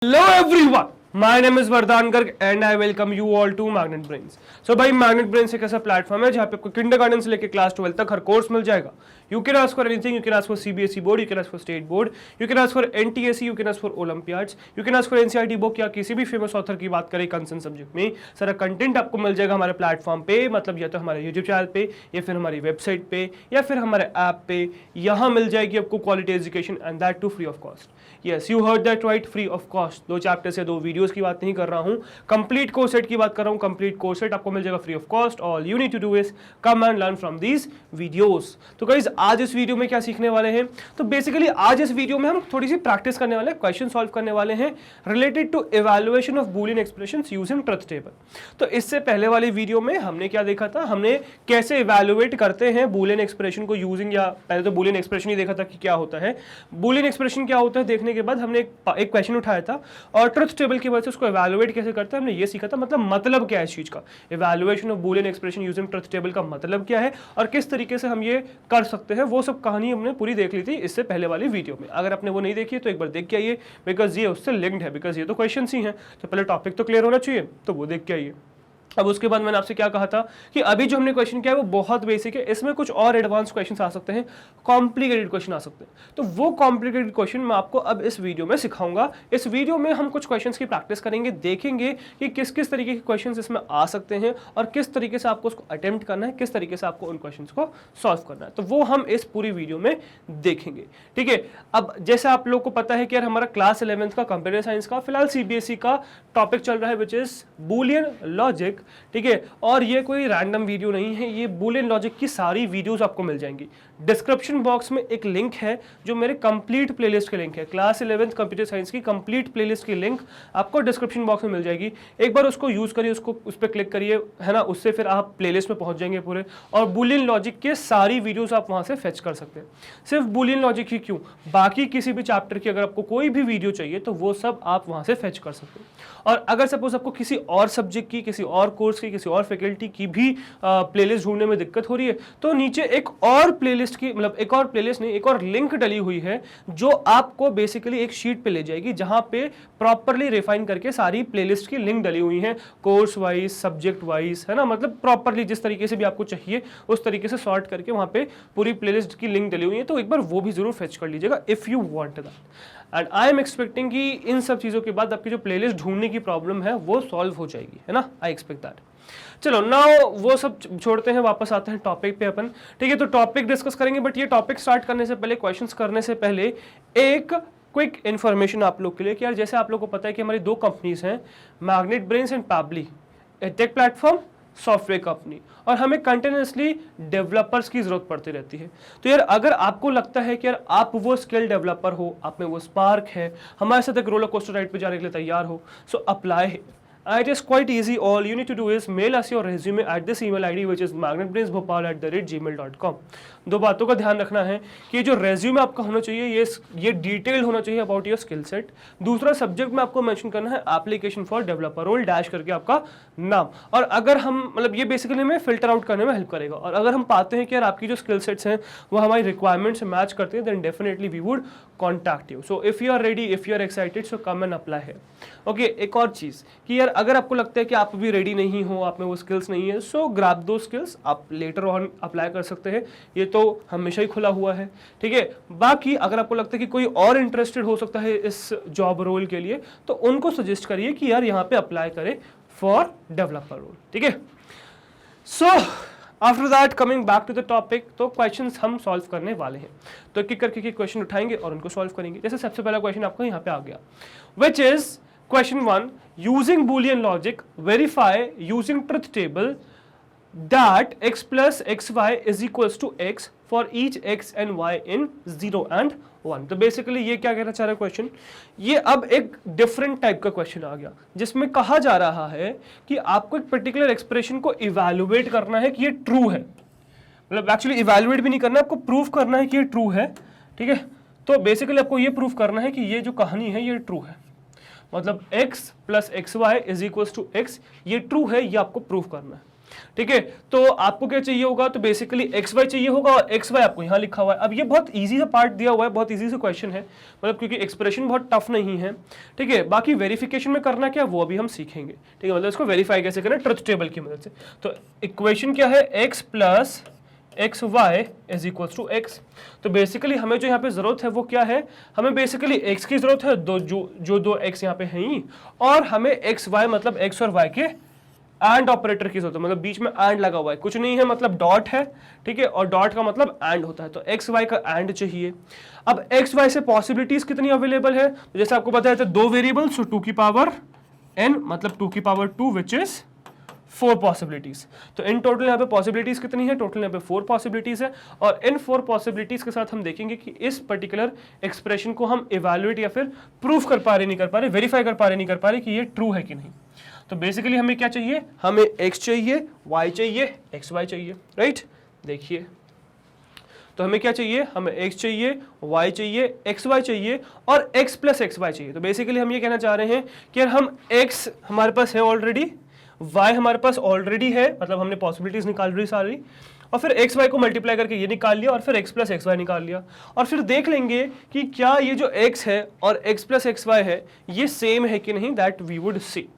Hello everyone, my name is Vardhan Garg and I welcome you all to Magnet Brains. So भाई Magnet Brains एक ऐसा platform है जहाँ पे आपको किंडरगार्टन से लेकर क्लास 12 तक हर कोर्स मिल जाएगा. You can ask for anything, you can ask for CBSE board, you can ask for state board, you can ask for NTSE, you can ask for Olympiads, you can ask for NCERT book या किसी भी famous author की बात करें concern subject में सारा content आपको मिल जाएगा हमारे प्लेटफॉर्म पे, मतलब या तो हमारे यूट्यूब चैनल पे या फिर हमारी वेबसाइट पे या फिर हमारे ऐप पे. यहाँ मिल जाएगी आपको quality education and that too free of cost. Yes, you heard that right, free of cost. 2 chapter से 2 वीडियोस की बात नहीं कर रहा हूँ, कंप्लीट कोर्स सेट की बात कर रहा हूँ. कंप्लीट कोर्स सेट आपको मिल जाएगा free of cost. All you need to do is come and learn from these videos. तो गाइस आज इस वीडियो में क्या सीखने वाले हैं, तो बेसिकली आज इस वीडियो में हम थोड़ी सी प्रैक्टिस करने वाले हैं, क्वेश्चन सॉल्व करने वाले हैं related to evaluation of Boolean expressions using truth table. तो इससे पहले वाली वीडियो में हमने क्या देखा था, हमने कैसे इवैल्यूएट करते हैं बूलियन एक्सप्रेशन को यूजिंग, या पहले तो बूलियन एक्सप्रेशन ही देखा था कि क्या होता है, बूलियन एक्सप्रेशन क्या होता है देखने के बाद हमने एक क्वेश्चन उठाया था और ट्रुथ टेबल की वजह से उसको इवैल्यूएट कैसे करते हैं हमने ये सीखा था. मतलब क्या है इस चीज का, evaluation of Boolean expression using truth table का मतलब क्या है और किस तरीके से हम ये कर सकते हैं, वो सब कहानी हमने पूरी देख ली थी इससे पहले वाली वीडियो में. अगर आपने वो नहीं देखी है तो एक बार देख के आइए, बिकॉज ये उससे लिंक्ड है, बिकॉज ये तो क्वेश्चन ही हैं, तो पहले टॉपिक तो क्लियर होना चाहिए, तो वो देख के आइए. अब उसके बाद मैंने आपसे क्या कहा था कि अभी जो हमने क्वेश्चन किया है वो बहुत बेसिक है, इसमें कुछ और एडवांस क्वेश्चन आ सकते हैं, कॉम्प्लिकेटेड क्वेश्चन आ सकते हैं. तो वो कॉम्प्लिकेटेड क्वेश्चन मैं आपको अब इस वीडियो में सिखाऊंगा. इस वीडियो में हम कुछ क्वेश्चंस की प्रैक्टिस करेंगे, देखेंगे कि किस किस तरीके के क्वेश्चंस इसमें आ सकते हैं और किस तरीके से आपको उसको अटेम्प्ट करना है, किस तरीके से आपको उन क्वेश्चंस को सॉल्व करना है. तो वो हम इस पूरी वीडियो में देखेंगे. ठीक है, अब जैसे आप लोग को पता है कि यार हमारा क्लास 11th का कंप्यूटर साइंस का फिलहाल CBSE का टॉपिक चल रहा है विच इज बूलियन लॉजिक. ठीक है, और ये कोई रैंडम वीडियो नहीं है, ये बूलियन लॉजिक की सारी वीडियोस आपको मिल जाएंगी. डिस्क्रिप्शन बॉक्स में एक लिंक है जो मेरे कंप्लीट प्लेलिस्ट के लिंक है, क्लास 11th कंप्यूटर साइंस की कंप्लीट प्लेलिस्ट की लिंक आपको डिस्क्रिप्शन बॉक्स में मिल जाएगी. एक बार उसको यूज करिए, उसको उस पर क्लिक करिए, है ना, उससे फिर आप प्लेलिस्ट में पहुंच जाएंगे पूरे, और बूलियन लॉजिक के सारी वीडियोस आप वहां से फेच कर सकते हैं. सिर्फ बूलियन लॉजिक ही क्यों, बाकी किसी भी चैप्टर की अगर आपको कोई भी वीडियो चाहिए तो वो सब आप वहां से फेच कर सकते हैं. और अगर सपोज आपको किसी और सब्जेक्ट की, किसी और कोर्स की, किसी और फैकल्टी की भी प्लेलिस्ट ढूंढने में दिक्कत हो रही है तो नीचे एक और प्लेलिस्ट की, मतलब एक और प्लेलिस्ट नहीं, एक और लिंक डली हुई है जो आपको बेसिकली एक शीट पे ले जाएगी जहां पे प्रॉपरली रिफाइन करके सारी प्लेलिस्ट की लिंक डली हुई है, कोर्स वाइज, सब्जेक्ट वाइज, है ना, मतलब प्रॉपरली जिस तरीके से भी आपको चाहिए उस तरीके से सॉर्ट करके वहां पे पूरी प्लेलिस्ट की लिंक डली हुई है. तो एक बार वो भी जरूर फेच कर लीजिएगा if you want that. And I am expecting कि इन सब चीजों के बाद आपकी जो प्लेलिस्ट ढूंढने की प्रॉब्लम है वो सॉल्व हो जाएगी, है ना, आई एक्सपेक्ट दैट. चलो नाउ वो सब छोड़ते हैं, वापस आते हैं टॉपिक पे अपन. ठीक है, तो टॉपिक डिस्कस करेंगे, बट ये टॉपिक स्टार्ट करने से पहले, क्वेश्चंस करने से पहले एक क्विक इन्फॉर्मेशन आप लोग के लिए कि यार जैसे आप लोग को पता है कि हमारी 2 कंपनीज हैं, magnet brains and Pabbly, take platform, software company, और हमें कंटिन्यूसली डेवलपर्स की जरूरत पड़ती रहती है. तो यार अगर आपको लगता है कि यार आप वो स्किल डेवलपर हो, आप में वो स्पार्क है, हमारे साथ एक रोलर कोस्टर राइड पे जाने के लिए तैयार हो, so apply. It is quite easy. All you need to do is mail us your resume at this email ID which is magnetbrainsbhopal@gmail.com. 2 बातों का ध्यान रखना है कि जो रेज्यूमे आपका होना चाहिए ये डिटेल होना चाहिए अबाउट योर स्किल सेट. दूसरा, सब्जेक्ट में आपको मेंशन करना है application for developer role dash करके आपका नाम. और अगर हम, मतलब ये बेसिकली हमें फिल्टर आउट करने में हेल्प करेगा, और अगर हम पाते हैं कि यार आपकी जो स्किल सेट्स हैं वो हमारी रिक्वायरमेंट से मैच करते हैं then definitely we would contact you. So if you are ready, if you are excited, so come and apply है. ओके, एक और चीज़ कि यार अगर आपको लगता है कि आप अभी रेडी नहीं हो, आप में वो स्किल्स नहीं है, सो ग्रैब दो स्किल्स, आप लेटर ऑन अप्लाई कर सकते हैं, ये तो हमेशा ही खुला हुआ है. ठीक है, बाकी अगर आपको लगता है कि कोई और इंटरेस्टेड हो सकता है इस जॉब रोल के लिए तो उनको सजेस्ट करिए कि यार यहाँ पे अप्लाई करें फॉर डेवलपर रोल. ठीक है, so after that coming back to the topic, तो क्वेश्चंस हम सॉल्व करने वाले हैं. तो एक एक करके क्वेश्चन उठाएंगे और उनको सॉल्व करेंगे. जैसे सबसे पहला क्वेश्चन आपको यहाँ पे आ गया, which is Question 1, using Boolean logic, verify using truth table that x plus xy is equals to x for each x and y in 0 and 1. तो बेसिकली ये क्या कहना चाह रहा है क्वेश्चन, ये अब एक डिफरेंट टाइप का क्वेश्चन आ गया जिसमें कहा जा रहा है कि आपको एक पर्टिकुलर एक्सप्रेशन को इवैल्यूएट करना है कि ये ट्रू है. मतलब एक्चुअली इवैल्यूएट भी नहीं करना, आपको प्रूफ करना है कि ये ट्रू है. ठीक है, तो बेसिकली आपको ये प्रूफ करना है कि ये जो कहानी है ये ट्रू है, मतलब x plus x Y is equal to X, ये ट्रू है, ये आपको प्रूफ करना है. ठीक है। तो आपको क्या चाहिए होगा, तो बेसिकली एक्स वाई चाहिए होगा और एक्स वाई आपको यहाँ लिखा हुआ है। अब ये बहुत इजी सा पार्ट दिया हुआ है, बहुत इजी सा क्वेश्चन है, मतलब क्योंकि एक्सप्रेशन बहुत टफ नहीं है, ठीक है। बाकी वेरिफिकेशन में करना क्या वो अभी हम सीखेंगे, ठीक है, मतलब इसको वेरीफाई कैसे करें ट्रुथ टेबल की मदद से। तो इक्वेशन क्या है, X plus x Y is equal to X. तो बेसिकली हमें जो यहाँ पे जरूरत है वो क्या है, हमें बेसिकली एक्स की जरूरत है, जो दो एक्स यहाँ पे हैं ही, और हमें एक्स वाई मतलब एक्स और वाई के एंड ऑपरेटर की जरूरत है, मतलब बीच में एंड लगा हुआ है, कुछ नहीं है, मतलब डॉट है, ठीक है, और डॉट का मतलब एंड होता है, तो एक्स वाई का एंड चाहिए। अब एक्स वाई से पॉसिबिलिटीज कितनी अवेलेबल है, तो जैसे आपको बताया था दो वेरिएबल्स, तो 2 की पावर n मतलब 2 की पावर 2 विच इज 4 पॉसिबिलिटीज। तो इन टोटल यहाँ पे पॉसिबिलिटीज कितनी है, टोटल यहाँ पे 4 पॉसिबिलिटीज है, और इन 4 पॉसिबिलिटीज के साथ हम देखेंगे कि इस पर्टिकुलर एक्सप्रेशन को हम इवैल्यूएट या फिर प्रूफ कर पा रहे नहीं कर पा रहे, वेरीफाई कर पा रहे नहीं कर पा रहे कि ये ट्रू है कि नहीं। तो बेसिकली हमें क्या चाहिए, हमें x चाहिए, y चाहिए, xy चाहिए, राइट। देखिए तो हमें क्या चाहिए, हमें x चाहिए, y चाहिए, xy चाहिए और x प्लस xy चाहिए। तो बेसिकली हम ये कहना चाह रहे हैं कि यार हम x हमारे पास है ऑलरेडी, y हमारे पास ऑलरेडी है, मतलब हमने पॉसिबिलिटीज निकाल रही सारी, और फिर एक्स वाई को मल्टीप्लाई करके ये निकाल लिया और फिर एक्स प्लस एक्स वाई निकाल लिया, और फिर देख लेंगे कि क्या ये जो x है और x प्लस एक्स वाई है ये सेम है कि नहीं, दैट वी वुड सी।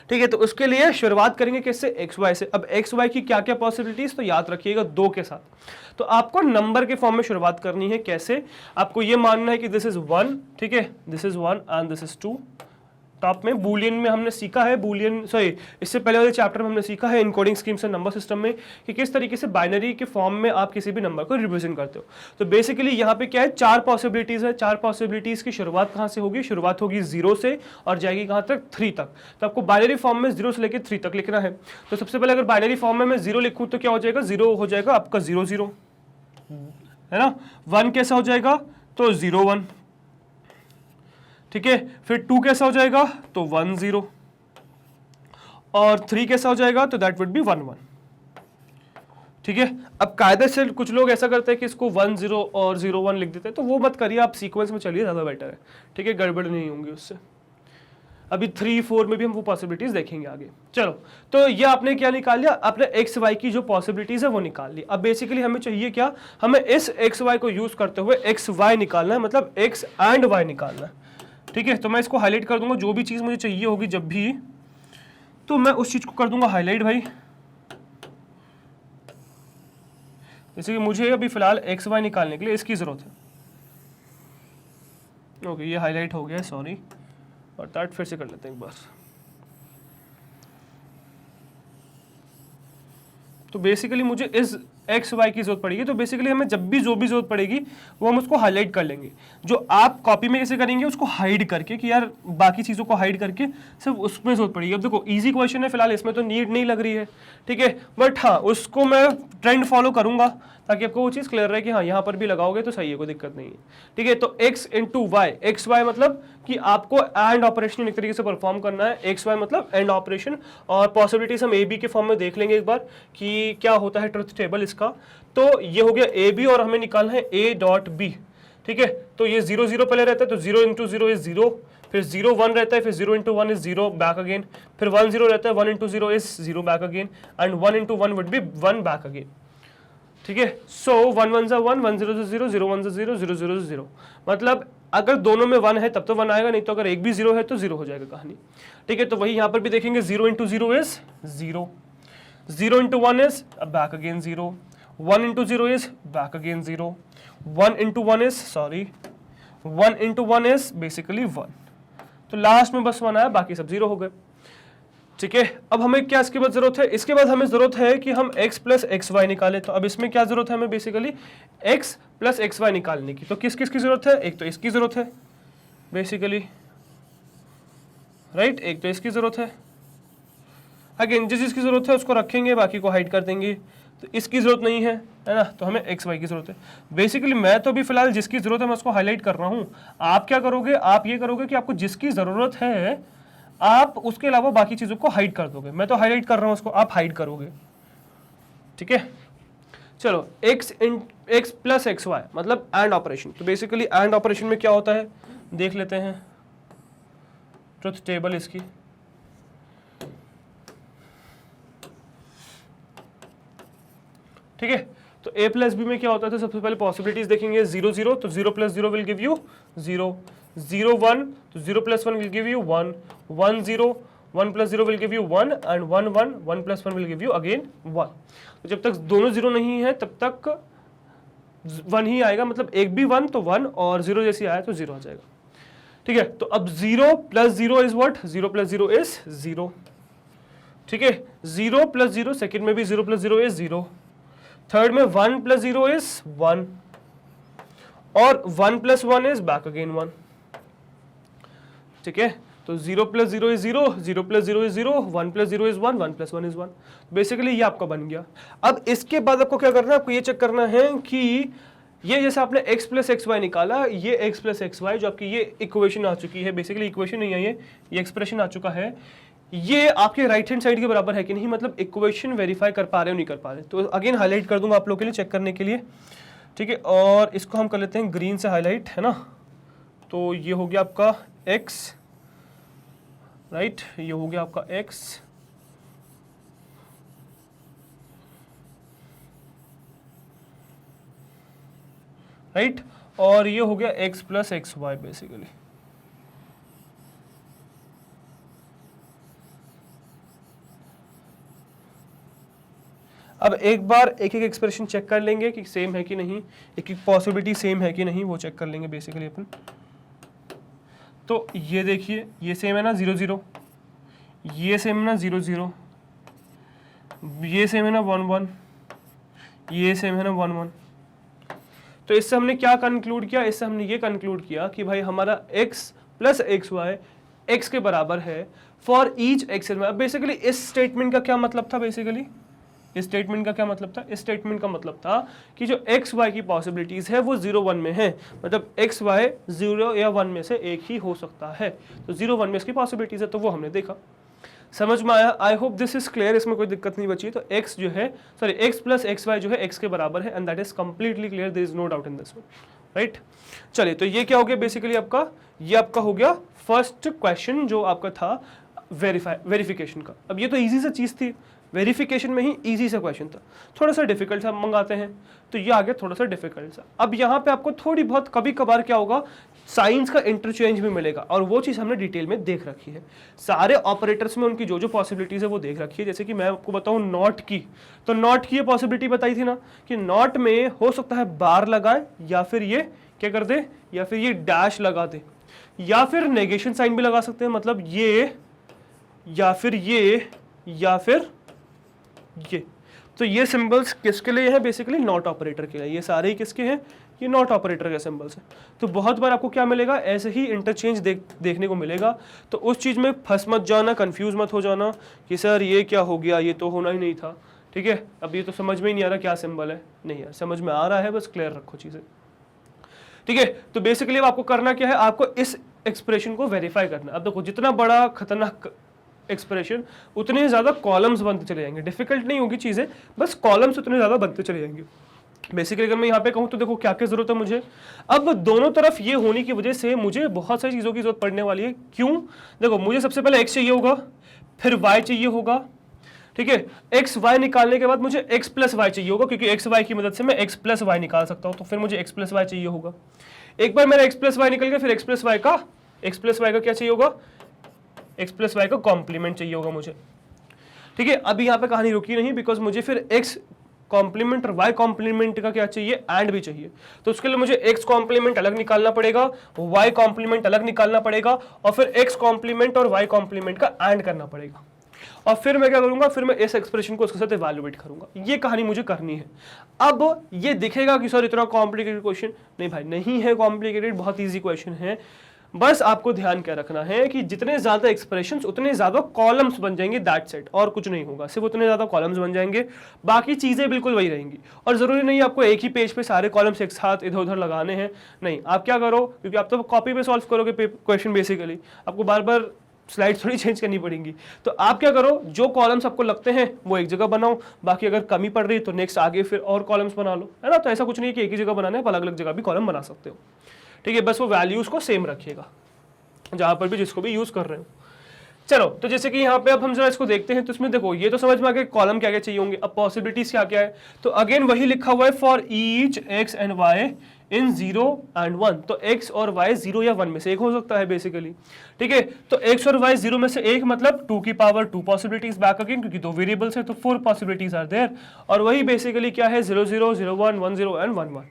ठीक है, तो उसके लिए शुरुआत करेंगे किससे, एक्स वाई से। अब एक्स वाई की क्या क्या पॉसिबिलिटीज, तो याद रखिएगा 2 के साथ। तो आपको नंबर के फॉर्म में शुरुआत करनी है, कैसे, आपको ये मानना है कि दिस इज 1, ठीक है, this is 1 and this is 2। Top में बूलियन में हमने सीखा है, बूलियन सॉरी इससे पहले वाले चैप्टर में हमने सीखा है इनकोडिंग स्कीम से नंबर सिस्टम में कि किस तरीके से बाइनरी के फॉर्म में आप किसी भी नंबर को रिप्रेजेंट करते हो। तो बेसिकली यहाँ पे क्या है, 4 पॉसिबिलिटीज है। 4 पॉसिबिलिटीज की शुरुआत कहाँ से होगी, शुरुआत होगी 0 से और जाएगी कहाँ तक, 3 तक। तो आपको बाइनरी फॉर्म में 0 से लेकर 3 तक लिखना है। तो सबसे पहले अगर बाइनरी फॉर्म में मैं 0 लिखूँ तो क्या हो जाएगा, 0 हो जाएगा आपका 0 0, है ना। 1 कैसा हो जाएगा, तो 0 1, ठीक है। फिर 2 कैसा हो जाएगा, तो 1 0, और 3 कैसा हो जाएगा, तो दैट वुड बी 1 1, ठीक है। अब कायदे से कुछ लोग ऐसा करते हैं कि इसको 1 0 और 0 1 लिख देते हैं, तो वो मत करिए, आप सीक्वेंस में चलिए, ज़्यादा बेटर है, ठीक है, गड़बड़ नहीं होंगी उससे। अभी 3 4 में भी हम वो पॉसिबिलिटीज देखेंगे आगे। चलो, तो ये आपने क्या निकाल लिया, आपने एक्स वाई की जो पॉसिबिलिटीज है वो निकाल ली। अब बेसिकली हमें चाहिए क्या, हमें इस एक्स वाई को यूज करते हुए एक्स वाई निकालना है, मतलब एक्स एंड वाई निकालना है, ठीक है। तो मैं इसको हाईलाइट कर दूंगा, जो भी चीज़ मुझे चाहिए होगी जब भी, तो मैं उस चीज़ को कर दूंगा हाईलाइट भाई। जैसे कि मुझे अभी फिलहाल एक्स वाई निकालने के लिए इसकी ज़रूरत है। ओके, ये हाईलाइट हो गया, सॉरी, और दैट फिर से कर लेते हैं एक बार। तो बेसिकली मुझे इस एक्स वाई की जरूरत पड़ेगी, तो बेसिकली हमें जब भी जो भी जरूरत पड़ेगी वो हम उसको हाईलाइट कर लेंगे। जो आप कॉपी में कैसे करेंगे, उसको हाइड करके, कि यार बाकी चीज़ों को हाइड करके सिर्फ उसमें जरूरत पड़ेगी। अब देखो इजी क्वेश्चन है, फिलहाल इसमें तो नीड नहीं लग रही है, ठीक है, बट हाँ उसको मैं ट्रेंड फॉलो करूंगा ताकि आपको वो चीज़ क्लियर रहे कि हाँ यहाँ पर भी लगाओगे तो सही है, कोई दिक्कत नहीं है, ठीक है। तो x into Y, X Y मतलब कि आपको एंड ऑपरेशन एक तरीके से परफॉर्म करना है, एक्स वाई मतलब एंड ऑपरेशन, और पॉसिबिलिटीज हम ए बी के फॉर्म में देख लेंगे एक बार कि क्या होता है ट्रुथ टेबल इसका। तो ये हो गया ए बी, और हमें निकालना है ए डॉट बी, ठीक है। तो ये 0 0 पहले रहता है, तो 0 इंटू 0 इज 0, फिर 0 1 रहता है, फिर 0 इंटू 1 इज 0 बैक अगेन, फिर 1 0 रहता है, 1 into 0 is 0 back again, and 1 into 1 would be 1 back again, ठीक है। सो 1 1 1 1 0 0 0 1 0 0 0 0, मतलब अगर दोनों में 1 है तब तो 1 आएगा, नहीं तो अगर एक भी 0 है तो 0 हो जाएगा कहानी, ठीक है। तो वही यहाँ पर भी देखेंगे, 0 into 0 is 0, 0 into 1 is back again 0, 1 into 0 is back again 0, 1 into 1 is sorry 1 into 1 is basically 1, तो लास्ट में बस 1 आया, बाकी सब 0 हो गए, ठीक है। अब हमें क्या इसके बाद जरूरत है, इसके बाद हमें जरूरत है कि हम x प्लस एक्स वाई निकालें। तो अब इसमें क्या जरूरत है हमें, basically x plus x Y निकालने की। तो किस किस की जरूरत है, एक तो इसकी जरूरत है बेसिकली, राइट, एक तो इसकी जरूरत है, अगेन जिस जिसकी जरूरत है उसको रखेंगे, बाकी को हाइड कर देंगे। तो इसकी जरूरत नहीं है ना, तो हमें एक्स वाई की जरूरत है। बेसिकली मैं तो अभी फिलहाल जिसकी जरूरत है मैं उसको हाईलाइट कर रहा हूँ। आप क्या करोगे, आप ये करोगे कि आपको जिसकी जरूरत है आप उसके अलावा बाकी चीज़ों को हाइड कर दोगे। मैं तो हाईलाइट कर रहा हूँ उसको, आप हाइड करोगे, ठीक है। चलो x प्लस एक्स वाई मतलब एंड ऑपरेशन। तो बेसिकली एंड ऑपरेशन में क्या होता है देख लेते हैं, ट्रुथ टेबल इसकी। ठीक है। तो a प्लस बी में क्या होता है, तो सबसे पहले पॉसिबिलिटीज देखेंगे 0 0, तो 0 प्लस 0 विल गिव यू 0, 0 1, तो 0 plus 1 will give you 1, 1 0, 1 plus 0 will give you 1 and 1 1, 1 plus 1 will give you again 1। तो जब तक दोनों 0 नहीं है तब तक 1 ही आएगा, मतलब एक भी 1 तो 1 और 0 जैसे आया तो 0 आ जाएगा, ठीक है। तो अब 0 plus 0 is what, 0 plus 0 is 0, ठीक है। 0 प्लस 0, सेकेंड में भी 0 प्लस 0 इज 0, थर्ड में 1 प्लस 0 इज 1 और 1 प्लस 1 इज बैक अगेन 1, ठीक है। तो 0 plus 0 is 0, 0 plus 0 is 0, 1 plus 0 is 1, 1 plus 1 is 1। Basically ये आपका बन गया। अब इसके बाद आपको क्या करना है, आपको ये चेक करना है कि ये जैसे आपने x प्लस एक्स वाई निकाला, ये x प्लस एक्स वाई जो आपकी ये इक्वेशन आ चुकी है, बेसिकली इक्वेशन नहीं है ये एक्सप्रेशन आ चुका है, ये आपके राइट हैंड साइड के बराबर है कि नहीं, मतलब इक्वेशन वेरीफाई कर पा रहे हो नहीं कर पा रहे। तो अगेन हाईलाइट कर दूंगा आप लोगों के लिए चेक करने के लिए, ठीक है। और इसको हम कर लेते हैं ग्रीन से हाईलाइट, है ना। तो ये हो गया आपका x, राइट, ये हो गया आपका x, राइट, और ये हो गया x plus x Y basically. अब एक बार एक एक एक्सप्रेशन चेक कर लेंगे कि सेम है कि नहीं, एक एक पॉसिबिलिटी सेम है कि नहीं, वो चेक कर लेंगे बेसिकली अपन। तो ये देखिए, ये सेम है ना 0 0, ये सेम है ना 0 0, ये सेम है ना 1 1, ये सेम है ना 1 1। तो इससे हमने क्या कंक्लूड किया, इससे हमने ये कंक्लूड किया कि भाई हमारा x plus x Y x के बराबर है फॉर ईच एक्स। बेसिकली इस स्टेटमेंट का क्या मतलब था, बेसिकली इस स्टेटमेंट का क्या मतलब था, इस स्टेटमेंट का मतलब था कि जो एक्स वाई की पॉसिबिलिटीज है वो 0 1 में है, मतलब एक्स वाई 0 या 1 में से एक ही हो सकता है। तो 0 1 में इसकी पॉसिबिलिटीज है, तो वो हमने देखा, समझ में आया। I hope this is clear, इसमें कोई दिक्कत नहीं बची। तो x जो है, sorry x plus x y जो है x के बराबर है, and that is completely clear, there is no doubt in this one, right. चलिए, तो ये क्या हो गया बेसिकली आपका, ये आपका हो गया फर्स्ट क्वेश्चन जो आपका था वेरिफिकेशन का। अब ये तो ईजी सा चीज थी, वेरिफिकेशन में ही इजी सा क्वेश्चन था, थोड़ा सा डिफिकल्ट सा मंगाते हैं, तो ये आ गया थोड़ा सा डिफिकल्ट सा। अब यहाँ पे आपको थोड़ी बहुत कभी कभार क्या होगा, साइंस का इंटरचेंज भी मिलेगा, और वो चीज़ हमने डिटेल में देख रखी है। सारे ऑपरेटर्स में उनकी जो जो पॉसिबिलिटीज़ है वो देख रखी है। जैसे कि मैं आपको बताऊँ नॉट की, तो नॉट की ये पॉसिबिलिटी बताई थी ना कि नॉट में हो सकता है बार लगाए, या फिर ये क्या कर दे, या फिर ये डैश लगा दे, या फिर नेगेशन साइन भी लगा सकते हैं, मतलब ये, या फिर ये, या फिर ये। तो ये सिंबल्स किसके लिए है, बेसिकली नॉट ऑपरेटर के लिए। ये सारे ही किसके हैं, ये नॉट ऑपरेटर के सिंबल्स हैं। तो बहुत बार आपको क्या मिलेगा, ऐसे ही इंटरचेंज देखने को मिलेगा। तो उस चीज़ में फंस मत जाना, कंफ्यूज मत हो जाना कि सर ये क्या हो गया, ये तो होना ही नहीं था, ठीक है। अब ये तो समझ में ही नहीं आ रहा क्या सिंबल है, नहीं यार समझ में आ रहा है, बस क्लियर रखो चीज़ें, ठीक है। तो बेसिकली अब आपको करना क्या है, आपको इस एक्सप्रेशन को वेरीफाई करना। अब देखो, जितना बड़ा खतरनाक एक्सप्रेशन उतने ज़्यादा कॉलम्स बनते चले जाएंगे, डिफिकल्ट नहीं होगी चीज़ें, बस कॉलम्स उतने ज़्यादा बनते चले जाएंगे। बेसिकली अगर मैं यहाँ पे कहूँ तो देखो क्या क्या जरूरत है मुझे, अब दोनों तरफ ये होने की वजह से मुझे बहुत सारी चीज़ों की जरूरत पड़ने वाली है। क्यों, देखो मुझे सबसे पहले x चाहिए होगा, फिर y चाहिए होगा, ठीक है। एक्स वाई निकालने के बाद मुझे x प्लस वाई चाहिए होगा, क्योंकि एक्स वाई की मदद से मैं x प्लस वाई निकाल सकता हूँ, तो फिर मुझे x प्लस वाई चाहिए होगा। एक बार मेरा x प्लस वाई निकल गया, फिर x प्लस वाई का क्या चाहिए होगा, x प्लस वाई का कॉम्प्लीमेंट चाहिए होगा मुझे, ठीक है। अभी यहाँ पे कहानी रुकी नहीं, बिकॉज मुझे फिर x कॉम्प्लीमेंट और y कॉम्प्लीमेंट का क्या चाहिए, एंड भी चाहिए। तो उसके लिए मुझे x कॉम्प्लीमेंट अलग निकालना पड़ेगा, y कॉम्प्लीमेंट अलग निकालना पड़ेगा, और फिर x कॉम्प्लीमेंट और y कॉम्प्लीमेंट का एंड करना पड़ेगा। और फिर मैं क्या करूंगा, फिर मैं इस एक्सप्रेशन को उसके साथ इवैल्यूएट करूंगा। ये कहानी मुझे करनी है। अब ये दिखेगा कि सर इतना कॉम्प्लिकेटेड क्वेश्चन, नहीं भाई नहीं है कॉम्प्लिकेटेड, बहुत ईजी क्वेश्चन है। बस आपको ध्यान क्या रखना है कि जितने ज्यादा एक्सप्रेशंस उतने ज्यादा कॉलम्स बन जाएंगे, दैट्स इट, और कुछ नहीं होगा, सिर्फ उतने ज्यादा कॉलम्स बन जाएंगे, बाकी चीजें बिल्कुल वही रहेंगी। और जरूरी नहीं आपको एक ही पेज पे सारे कॉलम्स एक साथ इधर उधर लगाने हैं, नहीं। आप क्या करो, क्योंकि आप तो कॉपी पे सॉल्व करोगे क्वेश्चन, बेसिकली आपको बार बार स्लाइड थोड़ी चेंज करनी पड़ेंगी। तो आप क्या करो, जो कॉलम्स आपको लगते हैं वो एक जगह बनाओ, बाकी अगर कमी पड़ रही है तो नेक्स्ट आगे फिर और कॉलम्स बना लो, है ना। तो ऐसा कुछ नहीं कि एक ही जगह बनाना है, अलग अलग जगह भी कॉलम बना सकते हो, ठीक है। बस वो वैल्यूज को सेम रखिएगा जहां पर भी जिसको भी यूज कर रहे हो। चलो, तो जैसे कि यहाँ पे अब हम जरा इसको देखते हैं, तो इसमें देखो ये तो समझ में आ गया कॉलम क्या क्या चाहिए होंगे। अब पॉसिबिलिटीज क्या क्या है, तो अगेन वही लिखा हुआ है for each x and y in 0 and 1। तो x और y 0 या 1 में से एक हो सकता है बेसिकली, ठीक है। तो x और y 0 में से एक मतलब 2 की पावर 2 पॉसिबिलिटीज बैक अगेन, क्योंकि 2 वेरिएबल्स है तो 4 पॉसिबिलिटीज आर देयर। और वही बेसिकली क्या है 0 0 0 1 1 0 एंड 1 1।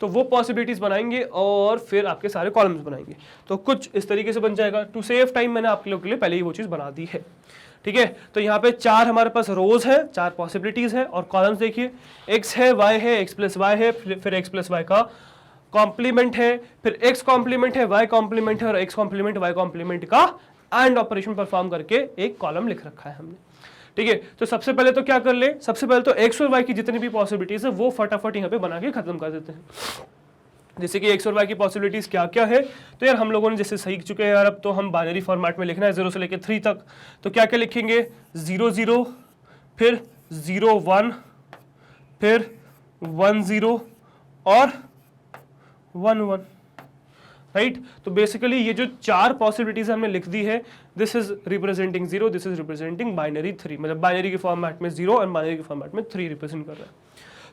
तो वो पॉसिबिलिटीज बनाएंगे और फिर आपके सारे कॉलम्स बनाएंगे। तो कुछ इस तरीके से बन जाएगा। टू सेव टाइम मैंने आपके लोगों के लिए पहले ही वो चीज़ बना दी है, ठीक है। तो यहाँ पे 4 हमारे पास रोज है, 4 पॉसिबिलिटीज है, और कॉलम्स देखिए x है, y है, x प्लस वाई है, फिर x प्लस वाई का कॉम्प्लीमेंट है, फिर x कॉम्प्लीमेंट है, y कॉम्प्लीमेंट है, और x कॉम्प्लीमेंट y कॉम्प्लीमेंट का एंड ऑपरेशन परफॉर्म करके एक कॉलम लिख रखा है हमने, ठीक है। तो सबसे पहले तो क्या कर ले, सबसे पहले तो x और y की जितनी भी पॉसिबिलिटीज है वो फटाफट यहाँ पे बना के खत्म कर देते हैं। जैसे कि x और y की पॉसिबिलिटीज क्या क्या है, तो यार हम लोगों ने जैसे सीख चुके हैं यार, अब तो हम बाइनरी फॉर्मेट में लिखना है 0 से लेकर 3 तक। तो क्या क्या लिखेंगे, 0 0, फिर 0 1, फिर 1 0 और 1 1, राइट। तो बेसिकली ये जो 4 पॉसिबिलिटीज हमने लिख दी है, this is representing 0, this is representing binary 3, मतलब बाइनरी के फॉर्मेट में 0 और बाइनरी के फॉर्मेट में 3 रिप्रेजेंट कर रहा है।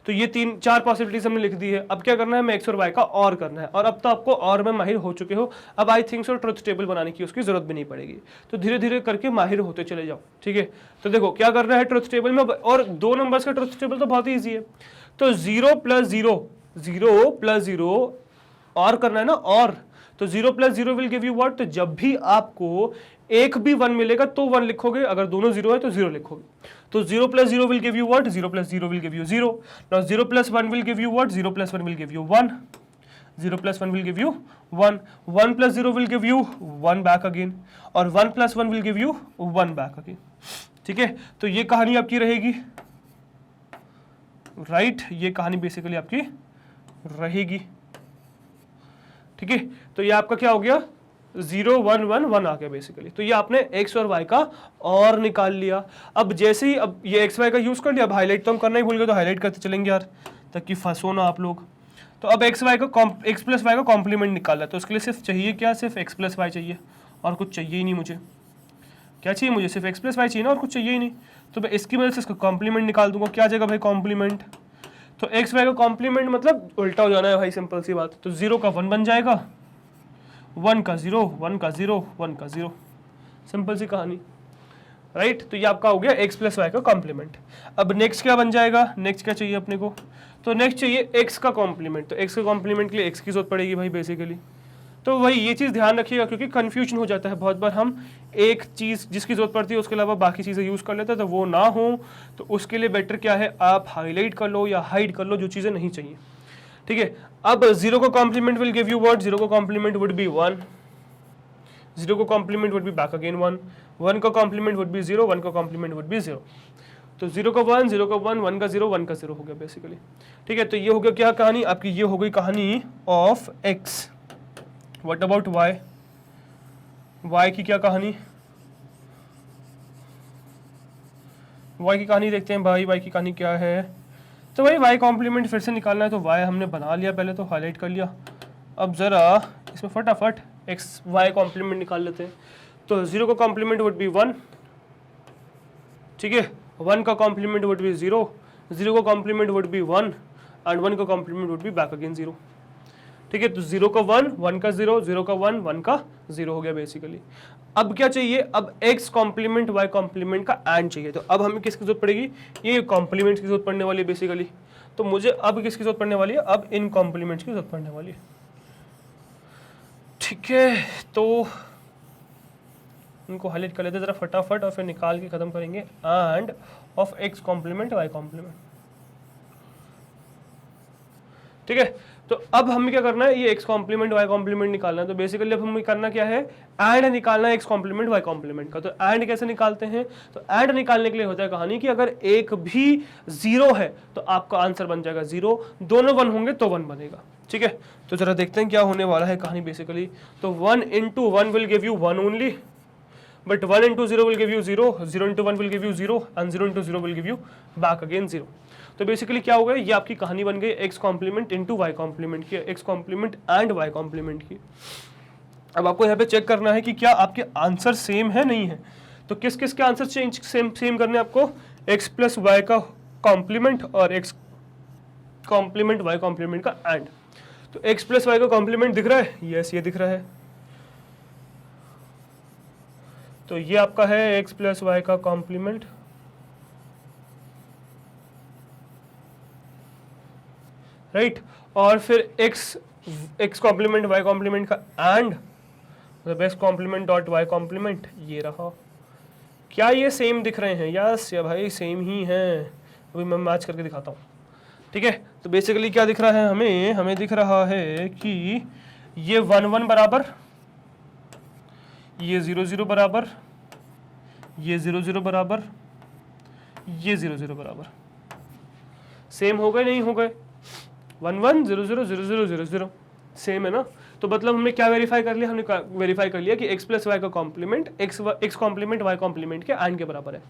तो ये 4 पॉसिबिलिटीज हमने लिख दी है। अब क्या करना है, हमें एक्स और वाई का और करना है, और अब तो आपको और में माहिर हो चुके हो। अब I think so truth table बनाने की उसकी जरूरत भी नहीं पड़ेगी। तो धीरे धीरे करके माहिर होते चले जाओ, ठीक है। तो देखो क्या करना है ट्रुथ टेबल में, और 2 नंबर्स का ट्रुथ टेबल तो बहुत ही ईजी है। तो 0 प्लस 0, 0 प्लस 0 और करना है ना, और तो 0 plus 0 will give you what. तो जब भी आपको एक भी 1 मिलेगा तो 1 लिखोगे, अगर दोनों 0 है तो 0 लिखोगे। तो 0 plus 0 will give you what, 0 plus 0 will give you 0। Now 0 plus 1 will give you what, 0 plus 1 will give you 1, 0 plus 1 will give you 1, 1 plus 0 will give you 1 back again, और 1 plus 1 will give you 1 back again, ठीक है। तो ये कहानी आपकी रहेगी, right, ये कहानी बेसिकली आपकी रहेगी, ठीक है। तो ये आपका क्या हो गया, 0 1 1 1 आ गया बेसिकली। तो ये आपने x और y का और निकाल लिया। अब जैसे ही अब ये x y का यूज कर लिया, अब हाईलाइट तो हम करना ही भूल गए, तो हाईलाइट करते चलेंगे यार, ताकि फंसो ना आप लोग। तो अब x प्लस y का कॉम्प्लीमेंट निकालना है, तो उसके लिए सिर्फ चाहिए क्या, सिर्फ x प्लस वाई चाहिए, और कुछ चाहिए ही नहीं मुझे। क्या चाहिए मुझे, सिर्फ x प्लस वाई चाहिए ना, और कुछ चाहिए ही नहीं। तो मैं इसकी मदद से इसका कॉम्प्लीमेंट निकाल दूंगा। क्या आ जाएगा भाई कॉम्प्लीमेंट, तो x y का कॉम्प्लीमेंट मतलब उल्टा हो जाना है भाई, सिंपल सी बात। तो 0 का 1 बन जाएगा, 1 का 0, 1 का 0, 1 का 0, सिंपल सी कहानी, राइट। तो ये आपका हो गया x प्लस वाई का कॉम्प्लीमेंट। अब नेक्स्ट क्या बन जाएगा, नेक्स्ट क्या चाहिए अपने को, तो नेक्स्ट चाहिए x का कॉम्प्लीमेंट। तो x के कॉम्प्लीमेंट के लिए x की जरूरत पड़ेगी भाई बेसिकली। तो वही ये चीज़ ध्यान रखिएगा, क्योंकि कन्फ्यूजन हो जाता है बहुत बार, हम एक चीज़ जिसकी जरूरत पड़ती है उसके अलावा बाकी चीज़ें यूज़ कर लेते हैं, तो वो ना हो। तो उसके लिए बेटर क्या है, आप हाईलाइट कर लो या हाइड कर लो जो चीज़ें नहीं चाहिए, ठीक है। अब 0 का complement will give you what, 0 का कॉम्प्लीमेंट वुड बी 1, 0 का complement would be back again 1, 1 का कॉम्प्लीमेंट वुड बी 0, 1 का कॉम्प्लीमेंट वुड बी 0। तो 0 का 1, 0 का 1, 1 का 0, 1 का 0 हो गया बेसिकली, ठीक है। तो ये हो गया क्या कहानी आपकी, ये हो गई कहानी of x। What about y, y की क्या कहानी, y की कहानी देखते हैं भाई, y की कहानी क्या है। तो भाई y कॉम्प्लीमेंट फिर से निकालना है, तो y हमने बना लिया पहले, तो हाईलाइट कर लिया। अब ज़रा इसमें फटाफट x y कॉम्प्लीमेंट निकाल लेते हैं। तो 0 का कॉम्प्लीमेंट वुड बी 1, ठीक है, 1 का कॉम्प्लीमेंट वुड बी 0, 0 का कॉम्प्लीमेंट वुड बी 1, एंड 1 का complement would be back again 0, ठीक है। तो 0 का 1, 1 का 0, 0 का 1, 1 का 0 हो गया बेसिकली। अब क्या चाहिए, अब x कॉम्प्लीमेंट y कॉम्प्लीमेंट का एंड चाहिए। तो अब हमें किसकी जरूरत पड़ेगी, ये कॉम्प्लीमेंट्स की जरूरत पड़ने वाली है बेसिकली। तो मुझे अब किसकी जरूरत पड़ने वाली है, अब इन कॉम्प्लीमेंट्स की जरूरत पड़ने वाली है, ठीक है। तो इनको हाईलाइट कर लेते जरा फटाफट, और फिर निकाल के खत्म करेंगे and of x complement y complement, ठीक है। तो अब हमें क्या करना है, ये x कॉम्प्लीमेंट y कॉम्प्लीमेंट निकालना है। तो बेसिकली अब हमें करना क्या है, एंड निकालना है x कॉम्प्लीमेंट y कॉम्प्लीमेंट का। तो एंड कैसे निकालते हैं, तो एंड निकालने के लिए होता है कहानी कि अगर एक भी 0 है तो आपका आंसर बन जाएगा 0, दोनों 1 होंगे तो 1 बनेगा, ठीक है। तो जरा देखते हैं क्या होने वाला है कहानी बेसिकली। तो 1 into 1 will give you 1 only, but 1 into 0 will give you 0, 0 into 1 will give you 0, and 0 into 0 will give you back again 0। तो बेसिकली क्या हो गया, ये आपकी कहानी बन गई x complement into y complement की, x complement and y complement की। अब आपको यहाँ पे चेक करना है कि क्या आपके आंसर सेम है नहीं है। तो किस किस के आंसर चेंज सेम करने आपको, x प्लस वाई का कॉम्प्लीमेंट और x कॉम्प्लीमेंट y कॉम्प्लीमेंट का एंड। तो x प्लस वाई का कॉम्प्लीमेंट दिख रहा है, यस ये दिख रहा है, तो ये आपका है x प्लस वाई का कॉम्प्लीमेंट, राइट, और फिर x कॉम्प्लीमेंट y कॉम्प्लीमेंट का and best complement dot y complement, ये रहा। क्या ये सेम दिख रहे हैं? यस या भाई सेम ही हैं, अभी मैं मैच करके दिखाता हूँ, ठीक है। तो बेसिकली क्या दिख रहा है हमें दिख रहा है कि ये 1 1 बराबर, ये 0 0 बराबर, ये 0 0 बराबर, ये 0 0 बराबर, सेम हो गए नहीं हो गए? 1 1 0 0 0 0 0 0 सेम है ना। तो मतलब हमने क्या वेरीफाई कर लिया, हमने वेरीफाई कर लिया कि x प्लस वाई का complement x complement y complement के एंड के बराबर है।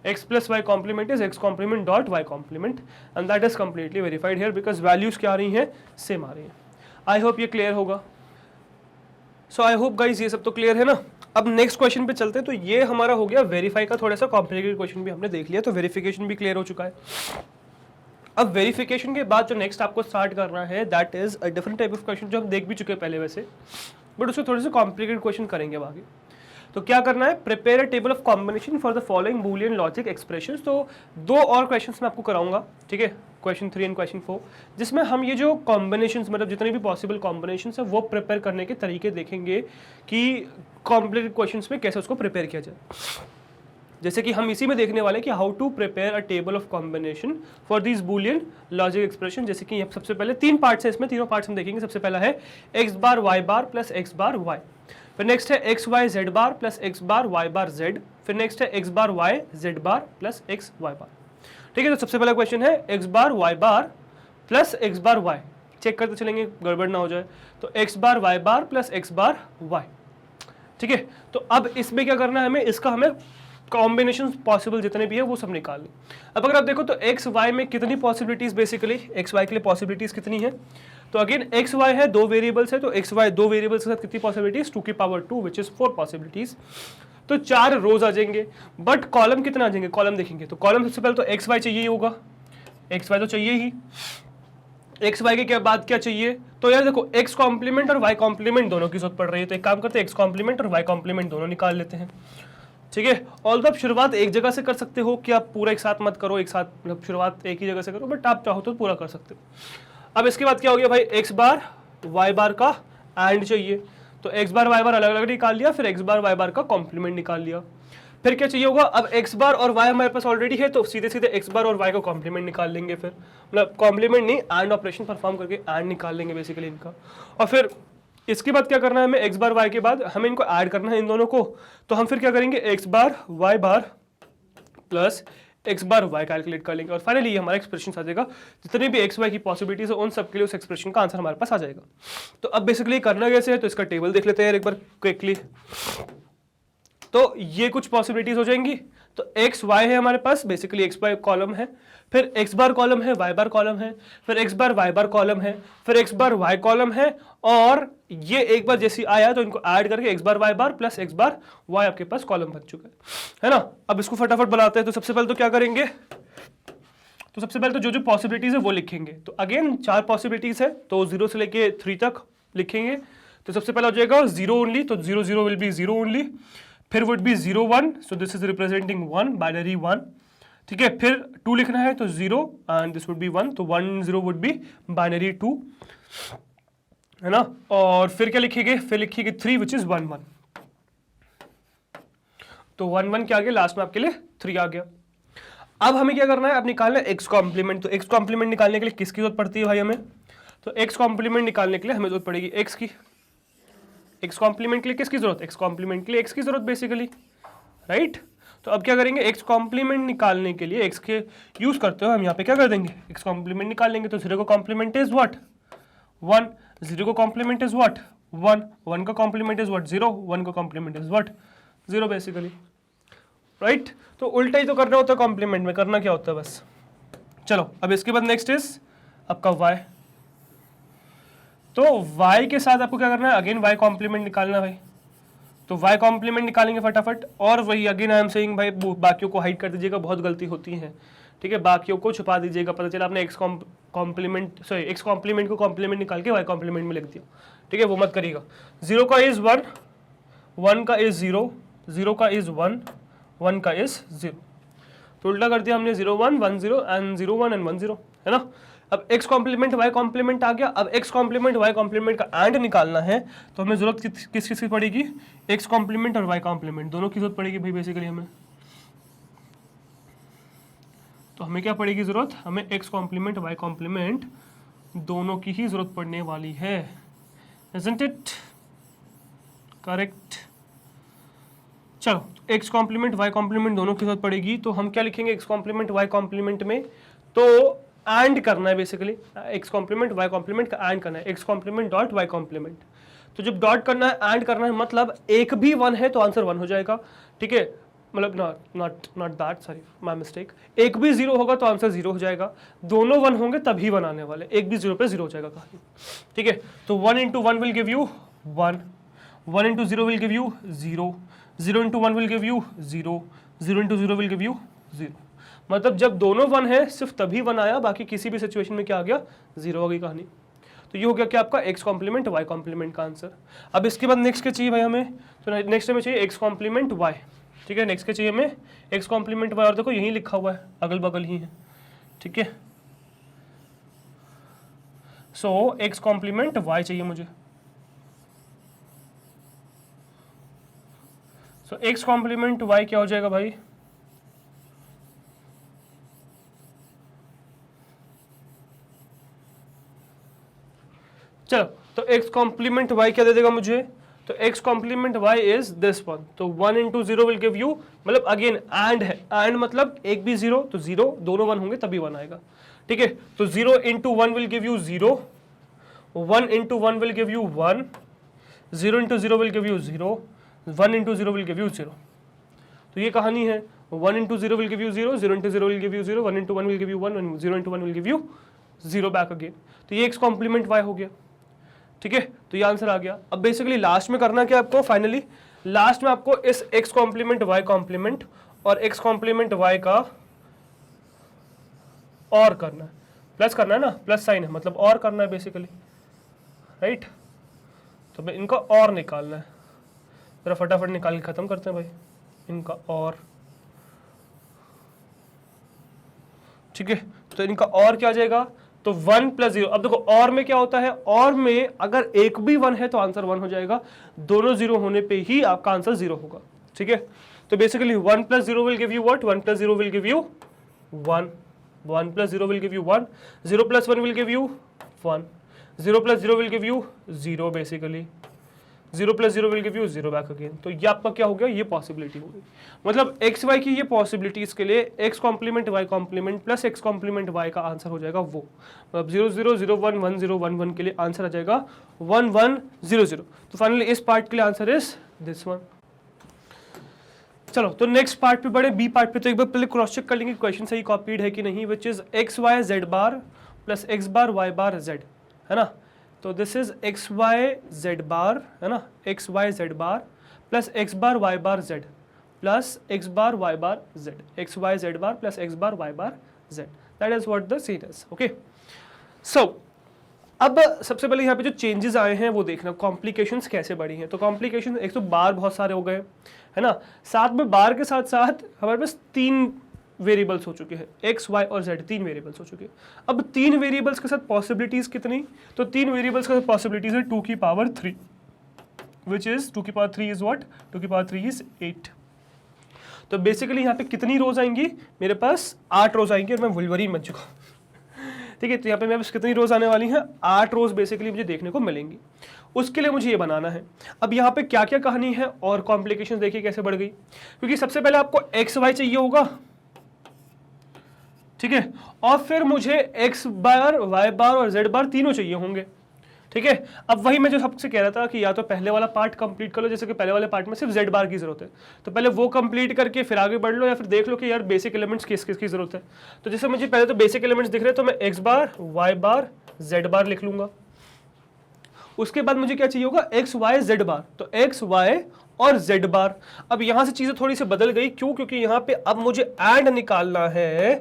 x plus y complement is x complement dot y complement and that is completely verified here because values क्या आ रही हैं, सेम आ रही हैं। आई होप ये क्लियर होगा। सो आई होप गाइज ये सब तो क्लियर है ना। अब नेक्स्ट क्वेश्चन पे चलते हैं। तो ये हमारा हो गया वेरीफाई का, थोड़ा सा कॉम्प्लिकेटेड क्वेश्चन भी हमने देख लिया, तो वेरिफिकेशन भी क्लियर हो चुका है। अब वेरिफिकेशन के बाद जो नेक्स्ट आपको स्टार्ट करना है that is a different type of question, जो हम देख भी चुके हैं पहले वैसे, बट उससे थोड़े से कॉम्प्लिकेटेड क्वेश्चन करेंगे आगे। तो क्या करना है, prepare a table of combination for the following Boolean logic expressions. तो 2 और क्वेश्चंस मैं आपको कराऊंगा, ठीक है, क्वेश्चन 3 एंड क्वेश्चन 4, जिसमें हम ये जो कॉम्बिनेशंस मतलब जितने भी पॉसिबल कॉम्बिनेशंस है वो प्रिपेयर करने के तरीके देखेंगे कि कॉम्प्लिकेटेड क्वेश्चंस में कैसे उसको प्रिपेयर किया जाए। जैसे कि हम इसी में देखने वाले कि how to prepare a table of combination for this Boolean logic expression. जैसे कि सबसे पहले 3 पार्ट्स है इसमें, तीनों पार्ट्स हम देखेंगे। सबसे पहला है x bar y bar plus x bar y, फिर नेक्स्ट है x y z bar plus x bar y बार z, फिर नेक्स्ट है x bar y z bar plus x y बार, ठीक है। तो सबसे पहला क्वेश्चन है x bar y bar plus x bar y, check करते चलेंगे गड़बड़ ना हो जाए। तो x bar y bar plus x bar y, ठीक है। तो अब इसमें क्या करना है हमें, इसका हमें कॉम्बिनेशन पॉसिबल जितने भी है वो सब निकाल लें। अब अगर आप देखो तो एक्स वाई में कितनी पॉसिबिलिटीज, बेसिकली एक्स वाई के लिए पॉसिबिलिटीज कितनी है, तो अगेन एक्स वाई है 2 वेरिएबल्स है, तो एक्स वाई 2 वेरिएबल्स के साथ कितनी पॉसिबिलिटीज, 2 की पावर 2 विच इज 4 पॉसिबिलिटीज। तो 4 रोज आ जाएंगे, बट कॉलम कितना आ जाएंगे, कॉलम देखेंगे तो कॉलम सबसे पहले तो एक्स वाई चाहिए ही होगा, एक्स वाई तो चाहिए ही। एक्स वाई के बाद क्या चाहिए, तो यार देखो एक्स कॉम्प्लीमेंट और वाई कॉम्प्लीमेंट दोनों की जरूरत पड़ रही है, तो एक काम करते हैं एक्स कॉम्प्लीमेंट और वाई कॉम्प्लीमेंट दोनों निकाल लेते हैं, ठीक है। ऑल्दो आप शुरुआत एक जगह से कर सकते हो कि आप पूरा एक साथ मत करो, एक साथ मतलब शुरुआत एक ही जगह से करो, बट आप चाहो तो पूरा कर सकते हो। अब इसके बाद क्या हो गया भाई, एक्स बार वाई बार का एंड चाहिए, तो एक्स बार वाई बार अलग अलग निकाल लिया, फिर एक्स बार वाई बार का कॉम्प्लीमेंट निकाल लिया। फिर क्या चाहिए होगा, अब एक्स बार और वाई हमारे पास ऑलरेडी है, तो सीधे सीधे एक्स बार और वाई का कॉम्प्लीमेंट निकाल लेंगे, फिर मतलब कॉम्प्लीमेंट नहीं एंड ऑपरेशन परफॉर्म करके एंड निकाल लेंगे बेसिकली इनका। और फिर इसके बाद क्या करना है हमें, एक्स बार वाई के बाद हमें इनको ऐड करना है इन दोनों को, तो हम फिर क्या करेंगे, x bar Y bar plus X bar Y calculate कर लेंगे, और फाइनली ये हमारा एक्सप्रेशन आ जाएगा। जितने भी एक्स वाई की पॉसिबिलिटीज है उन सब के लिए उस एक्सप्रेशन का आंसर हमारे पास आ जाएगा। तो अब बेसिकली करना कैसे है, तो इसका टेबल देख लेते हैं एक बार क्विकली। तो ये कुछ पॉसिबिलिटीज हो जाएंगी, तो एक्स वाई है हमारे पास, बेसिकली एक्स वाई कॉलम है, फिर एक्स बार कॉलम है, वाई बार कॉलम है, फिर एक्स बार वाई बार कॉलम है, फिर एक्स बार वाई कॉलम है, और ये एक बार जैसे आया तो इनको ऐड करके x bar Y bar plus X bar Y आपके पास कॉलम बन चुका है ना। अब इसको फटाफट बनाते हैं। तो सबसे पहले तो क्या करेंगे, तो सबसे पहले तो जो जो पॉसिबिलिटीज है वो लिखेंगे। तो अगेन 4 पॉसिबिलिटीज है, तो 0 से लेके 3 तक लिखेंगे। तो सबसे पहला हो जाएगा 0 ओनली, तो 0 0 विल बी 0 ओनली, फिर would be 0 1, so this is representing 1 binary 1, ठीक है। फिर 2 लिखना है तो 0 एंड दिस वुड बी 1, तो 1 0 वुड बी बाइनरी 2, है ना। और फिर क्या लिखेंगे, फिर लिखिएगा 3 विच इज 1 1, तो 1 1 क्या आ गया, लास्ट में आपके लिए 3 आ गया। अब हमें क्या करना है, अब निकालना है एक्स कॉम्प्लीमेंट। तो एक्स कॉम्प्लीमेंट निकालने के लिए किसकी जरूरत पड़ती है भाई हमें, तो एक्स कॉम्प्लीमेंट निकालने के लिए हमें जरूरत पड़ेगी एक्स की। एक्स कॉम्प्लीमेंट के लिए किसकी जरूरत, एक्स कॉम्प्लीमेंट के लिए एक्स की जरूरत बेसिकली, राइट। तो अब क्या करेंगे, एक्स कॉम्प्लीमेंट निकालने के लिए एक्स के यूज करते हो हम यहाँ पे क्या कर देंगे, एक्स कॉम्प्लीमेंट निकाल लेंगे। तो 0 का कॉम्प्लीमेंट इज व्हाट 1, 0 का कॉम्प्लीमेंट इज व्हाट 1, 1 का कॉम्प्लीमेंट इज व्हाट 0, 1 का complement is what 0 basically, right. तो उल्टा ही तो करना होता है कॉम्प्लीमेंट में, करना क्या होता है बस। चलो अब इसके बाद नेक्स्ट इज आपका y। तो y के साथ आपको क्या करना है, अगेन y कॉम्प्लीमेंट निकालना है भाई। तो y कॉम्प्लीमेंट निकालेंगे फटाफट, और वही अगेन आई एम सेइंग भाई बाकियों को हाइड कर दीजिएगा, बहुत गलती होती है, ठीक है, बाकियों को छुपा दीजिएगा, पता चला आपने x कॉम्प्लीमेंट को कॉम्प्लीमेंट निकाल के y कॉम्प्लीमेंट में लिख दिया, ठीक है, वो मत करिएगा। 0 का इज 1, 1 का इज 0, 0 का इज 1, 1 का इज 0, तो उल्टा कर दिया हमने, 0 1 1 0 एंड 0 1 एंड 1 0, है ना। अब x कॉम्प्लीमेंट y कॉम्प्लीमेंट आ गया, अब x कॉम्प्लीमेंट y कॉम्प्लीमेंट का एंड निकालना है, तो हमें जरूरत किस की पड़ेगी, x कॉम्प्लीमेंट और y कॉम्प्लीमेंट दोनों की जरूरत पड़ेगी भाई बेसिकली हमें। तो हमें क्या पड़ेगी जरूरत, हमें x कॉम्प्लीमेंट y कॉम्प्लीमेंट दोनों की ही जरूरत पड़ने वाली है, isn't it? करेक्ट। चलो x कॉम्प्लीमेंट y कॉम्प्लीमेंट दोनों की जरूरत पड़ेगी, तो हम क्या लिखेंगे x कॉम्प्लीमेंट y कॉम्प्लीमेंट में, तो एंड करना है basically, x complement y complement का एंड करना है, x complement dot y complement. तो जब डॉट करना है एंड करना है, मतलब एक भी 1 है तो आंसर 1 हो जाएगा, ठीक है, मतलब not that, sorry my mistake, एक भी 0 होगा तो आंसर 0 हो जाएगा, दोनों 1 होंगे तभी 1 आने वाले, एक भी 0 पे 0 हो जाएगा कहानी, ठीक है। तो 1 into 1 will give you 1, 1 into 0 will give you 0, 0 into 1 will give you 0, 0 into 0 will give you 0, मतलब जब दोनों 1 है सिर्फ तभी 1 आया, बाकी किसी भी सिचुएशन में क्या आ गया, 0 हो गई कहानी। तो ये हो गया कि आपका x कॉम्प्लीमेंट y कॉम्प्लीमेंट का आंसर। अब इसके बाद नेक्स्ट क्या चाहिए भाई हमें, तो नेक्स्ट हमें चाहिए x कॉम्प्लीमेंट y, ठीक है, नेक्स्ट क्या चाहिए हमें x कॉम्प्लीमेंट y, और देखो यही लिखा हुआ है, अगल बगल ही है, ठीक है। सो x कॉम्प्लीमेंट y चाहिए मुझे, सो x कॉम्प्लीमेंट y क्या हो जाएगा भाई, चलो तो x कॉम्प्लीमेंट y क्या दे देगा मुझे, तो x complement y is this one, तो 1 इंटू 0 विल गिव यू, मतलब अगेन एंड है, एंड मतलब एक भी 0 तो 0, दोनों 1 होंगे तभी 1 आएगा, ठीक है। तो 0 into 1 will give you 0, 1 into 1 will give you 1, 0 into 0 will give you 0, 1 into 0 will give you 0, तो ये कहानी है, 1 into 0 will give you 0, 0 into 0 will give you 0, 1 into 1 will give you 1, 0 into 1 will give you 0 back again, तो ये x complement y हो गया, ठीक है। तो ये आंसर आ गया। अब बेसिकली लास्ट में करना क्या आपको, फाइनली लास्ट में आपको इस x कॉम्प्लीमेंट y कॉम्प्लीमेंट और x कॉम्प्लीमेंट y का और करना है, प्लस करना है ना, प्लस साइन है मतलब और करना है बेसिकली, राइट। तो भाई इनका और निकालना है, जरा फटाफट निकाल के खत्म करते हैं भाई इनका और, ठीक है। तो इनका और क्या आ जाएगा, तो 1 प्लस 0, अब देखो और में क्या होता है, और में अगर एक भी 1 है तो आंसर 1 हो जाएगा, दोनों 0 होने पे ही आपका आंसर 0 होगा, ठीक है। तो basically 1 plus 0 will give you what, 1 plus 0 will give you 1, 1 plus 0 will give you 1, 0 plus 1 will give you 1, 0 plus 0 will give you 0, basically 0 plus 0 will give you 0 back again. तो ये आपका क्या हो गया, ये पॉसिबिलिटी हो गई, मतलब एक्स वाई की ये पॉसिबिलिटीज के लिए x complement y complement plus x complement y का आंसर हो जाएगा वो, मतलब 0 0 0 1 1 0 1 1 के लिए आंसर आ जाएगा 1 1 0 0। तो फाइनली इस पार्ट के लिए आंसर इज दिस वन। चलो तो नेक्स्ट पार्ट पे बढ़े, बी पार्ट पे। तो एक बार पहले क्रॉस चेक कर लेंगे क्वेश्चन सही कॉपीड है कि नहीं, which is x Y Z bar plus X bar Y bar Z, है ना। तो this is x Y Z bar, है ना, X Y Z bar plus X bar Y bar Z plus X bar Y bar Z, x Y Z bar plus X bar Y bar Z, that is what the scene is, okay. So अब सबसे पहले यहाँ पे जो changes आए हैं वो देखना, कॉम्प्लिकेशंस कैसे बढ़ी हैं। तो कॉम्प्लिकेशन, एक तो बार बहुत सारे हो गए, है ना, साथ में बार के साथ साथ हमारे पास 3 वेरिएबल्स हो चुके हैं, एक्स वाई और जेड, 3 वेरिएबल्स हो चुके हैं। अब 3 वेरिएबल्स के साथ पॉसिबिलिटीज कितनी, तो 3 वेरिएबल्स के साथ पॉसिबिलिटीज है 2 की पावर 3, विच इज 2 की पावर 3 इज व्हाट, 2 की पावर 3 इज 8। तो बेसिकली यहाँ पे कितनी रोज आएंगी, मेरे पास 8 रोज आएंगी और मैं वुल्वरीन बन चुका हूँ, ठीक है। तो यहाँ पे मेरे पास कितनी रोज आने वाली हैं, 8 रोज बेसिकली मुझे देखने को मिलेंगी। उसके लिए मुझे ये बनाना है। अब यहाँ पे क्या क्या कहानी है और कॉम्प्लिकेशन देखिए कैसे बढ़ गई, क्योंकि सबसे पहले आपको एक्स वाई चाहिए होगा, ठीक है, और फिर मुझे एक्स बार वाई बार और जेड बार तीनों चाहिए होंगे, ठीक है। अब वही मैं जो सबसे कह रहा था कि या तो पहले वाला पार्ट कंप्लीट कर लो, जैसे कि पहले वाले पार्ट में सिर्फ जेड बार की जरूरत है, तो पहले वो कंप्लीट करके फिर आगे बढ़ लो, या फिर देख लो कि यार बेसिक एलिमेंट्स किस किस की जरूरत है। तो जैसे मुझे पहले तो बेसिक एलिमेंट्स दिख रहे हैं, तो मैं x bar Y bar Z बार लिख लूंगा। उसके बाद मुझे क्या चाहिए होगा, एक्स वाई जेड बार, तो एक्स वाई और z बार। अब यहां से चीजें थोड़ी सी बदल गई, क्यों? क्योंकि यहां पे अब मुझे एंड निकालना है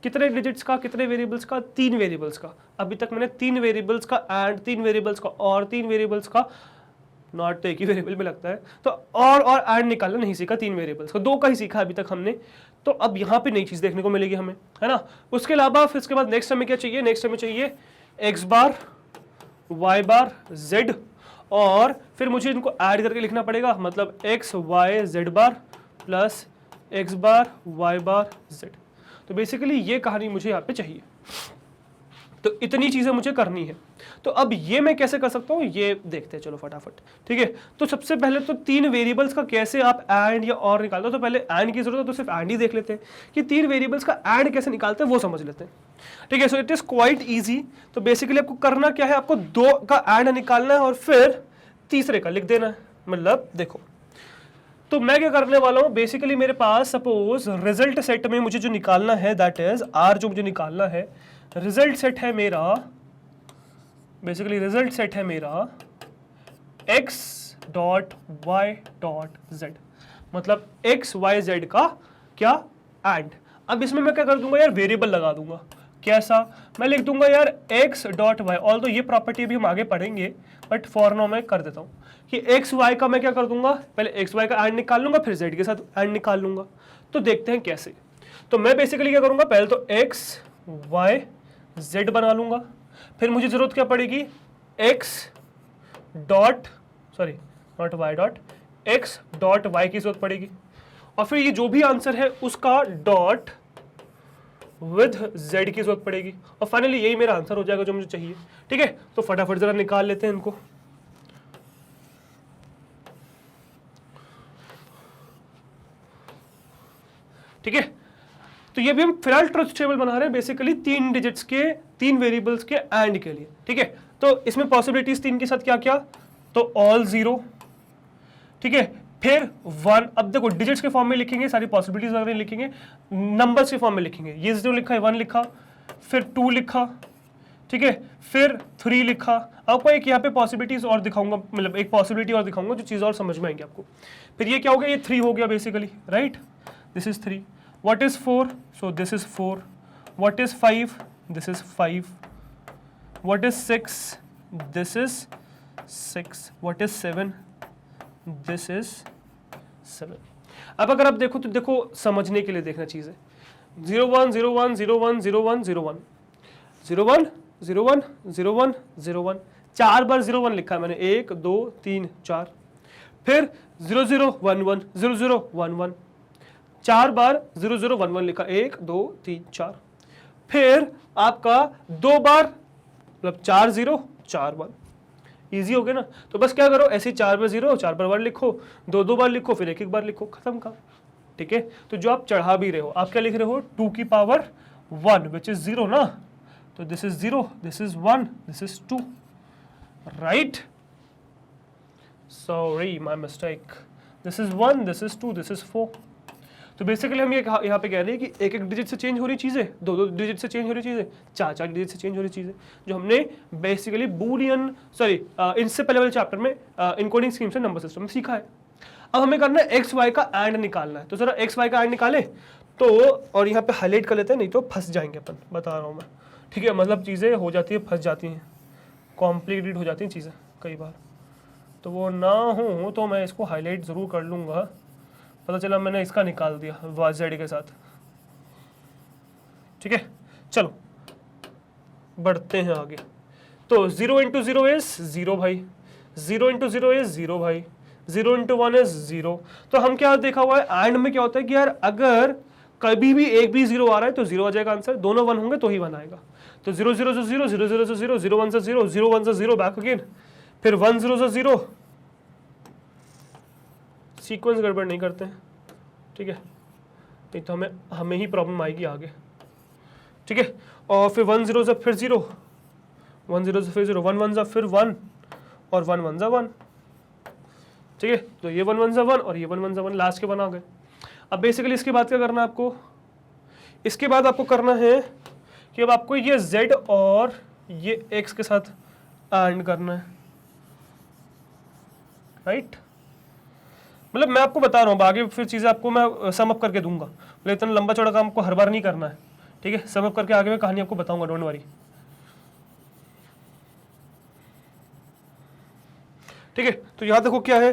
कितने डिजिट्स का, कितने वेरिएबल्स का? 3 वेरिएबल्स का। अभी तक मैंने 3 वेरिएबल्स का एंड, 3 वेरिएबल्स का और 3 वेरिएबल्स का, नॉट तो एक ही वेरिएबल में लगता है, तो और एंड निकालना नहीं सीखा 3 वेरिएबल्स का, 2 का ही सीखा अभी तक हमने। तो अब यहाँ पे नई चीज देखने को मिलेगी हमें, है ना। उसके अलावा फिर इसके बाद नेक्स्ट हमें क्या चाहिए? नेक्स्ट हमें चाहिए x बार, y बार, z, और फिर मुझे इनको ऐड करके लिखना पड़ेगा, मतलब x y z bar plus x bar y बार z। तो बेसिकली ये कहानी मुझे यहाँ पे चाहिए। तो इतनी चीजें मुझे करनी है। तो अब ये मैं कैसे कर सकता हूँ, ये देखते हैं चलो फटाफट। ठीक है, तो सबसे पहले तो 3 वेरिएबल्स का कैसे आप एंड या और निकालते हो, तो पहले एंड की जरूरत है, तो सिर्फ एंड ही देख लेते हैं कि 3 वेरिएबल्स का एंड कैसे निकालते हैं, वो समझ लेते हैं। ठीक है, so it is quite easy. तो बेसिकली आपको करना क्या है, आपको 2 का एंड निकालना है और फिर तीसरे का लिख देना है। मतलब देखो, तो मैं क्या करने वाला हूं, बेसिकली मेरे पास सपोज रिजल्ट सेट में मुझे जो निकालना है, दैट इज आर, जो मुझे निकालना है, रिजल्ट सेट है मेरा, बेसिकली रिजल्ट सेट है मेरा x dot Y dot z, मतलब x y z का क्या एंड। अब इसमें मैं क्या कर दूंगा यार, वेरिएबल लगा दूंगा। कैसा? मैं लिख दूंगा यार x डॉट वाई, ऑल तो ये प्रॉपर्टी भी हम आगे पढ़ेंगे, बट फॉर नाउ मैं कर देता हूं कि x y का मैं क्या कर दूंगा, पहले x y का एंड निकाल लूंगा, फिर z के साथ एंड निकाल लूंगा। तो देखते हैं कैसे। तो मैं बेसिकली क्या करूंगा, पहले तो x y z बना लूंगा, फिर मुझे जरूरत क्या पड़ेगी, x dot, sorry not y dot, x dot y की जरूरत पड़ेगी, और फिर ये जो भी आंसर है उसका डॉट विद z की जरूरत पड़ेगी, और फाइनली यही मेरा आंसर हो जाएगा जो मुझे चाहिए। ठीक है, तो फटाफट जरा निकाल लेते हैं इनको। ठीक है, तो ये भी हम फिलहाल ट्रुथ टेबल बना रहे हैं, बेसिकली 3 डिजिट्स के, 3 वेरिएबल्स के एंड के लिए। ठीक है, तो इसमें पॉसिबिलिटीज 3 के साथ क्या क्या, तो ऑल 0, ठीक है, फिर 1। अब देखो डिजिट्स के फॉर्म में लिखेंगे, सारी पॉसिबिलिटीज वगैरह लिखेंगे, नंबर्स के फॉर्म में लिखेंगे। ये 0 लिखा है, 1 लिखा, फिर 2 लिखा, ठीक है, फिर 3 लिखा। आपको एक यहाँ पे पॉसिबिलिटीज और दिखाऊंगा, मतलब एक पॉसिबिलिटी और दिखाऊंगा जो चीज़ और समझ में आएंगी आपको। फिर ये क्या हो गया, ये 3 हो गया basically, right, this is 3। What is 4? So this is 4. What is 5? This is 5. What is 6? This is 6. What is 7? This is 7. अब अगर आप देखो तो देखो, समझने के लिए देखना चीज़ है। 0 1 0 1 0 1 0 1 0 1 0 1 0 1 0 1 0 1, 4 बार 0 1 लिखा है मैंने, 1 2 3 4। फिर 0 0 1 1 0 0 1 1, 4 बार 0 0 1 1 लिखा, 1 2 3 4। फिर आपका 2 बार, मतलब 4 0 4 1। इजी हो गया ना। तो बस क्या करो, ऐसे 4 बार 0 4 बार 1 लिखो, 2 बार लिखो, फिर 1 बार लिखो, खत्म काम। ठीक है, तो जो आप चढ़ा भी रहे हो, आप क्या लिख रहे हो, 2 की पावर 1 विच इज 0 ना, तो this is 0, this is 1, this is 2, right, sorry my mistake, this is 1, this is 2, this is 4। तो बेसिकली हम ये यहाँ पे कह रहे हैं कि एक डिजिट से चेंज हो रही चीज़ें, 2 डिजिट से चेंज हो रही चीज़ें, 4 डिजिट से चेंज हो रही चीज़ें, जो हमने बेसिकली बूलियन, सॉरी इनसे पहले वाले चैप्टर में इनकोडिंग स्कीम से नंबर सिस्टम में सीखा है। अब हमें करना है एक्स वाई का एंड निकालना है। तो जरा एक्स वाई का एंड निकाले तो, और यहाँ पे हाईलाइट कर लेते हैं, नहीं तो फंस जाएंगे अपन, बता रहा हूँ मैं। ठीक है, मतलब चीज़ें हो जाती है, फंस जाती हैं, कॉम्प्लिकेटेड हो जाती हैं चीज़ें कई बार, तो वो ना हो तो मैं इसको हाईलाइट ज़रूर कर लूँगा। पता चला मैंने इसका निकाल दिया वाई जेड के साथ। ठीक है, चलो बढ़ते हैं आगे। तो 0 इंटू 0 इज 0 भाई, 0 इंटू 0 इज 0 भाई, 0 इंटू 1 इज 0। तो हम क्या देखा हुआ है, एंड में क्या होता है कि यार अगर कभी भी एक भी 0 आ रहा है तो 0 आ जाएगा आंसर, दोनों 1 होंगे तो ही 1 आएगा। तो 0 0 से 0 0 0 से 0 0 1 से 0 0 1 से 0 बैक अगेन, फिर 1 0 से 0, सीक्वेंस गड़बड़ नहीं करते हैं। ठीक है, नहीं तो हमें ही प्रॉब्लम आएगी आगे। ठीक है, और फिर 1 0 से फिर 0, 1 0 से फिर 0, 1 1 से फिर 1, और 1 1 से 1। ठीक है, तो ये 1 1 से 1 और ये 1 1 से 1, लास्ट के 1 आ गए। अब बेसिकली इसके बाद क्या करना है आपको, इसके बाद आपको करना है कि अब आपको ये z और ये x के साथ एंड करना है, राइट। मतलब मैं आपको बता रहा हूँ, आगे फिर चीज़ें आपको मैं सम अप करके दूंगा, मतलब इतना लंबा चौड़ा काम आपको हर बार नहीं करना है, ठीक है। सम अप करके आगे मैं कहानी आपको बताऊंगा, डोंट वरी, ठीक है। तो यहाँ देखो क्या है,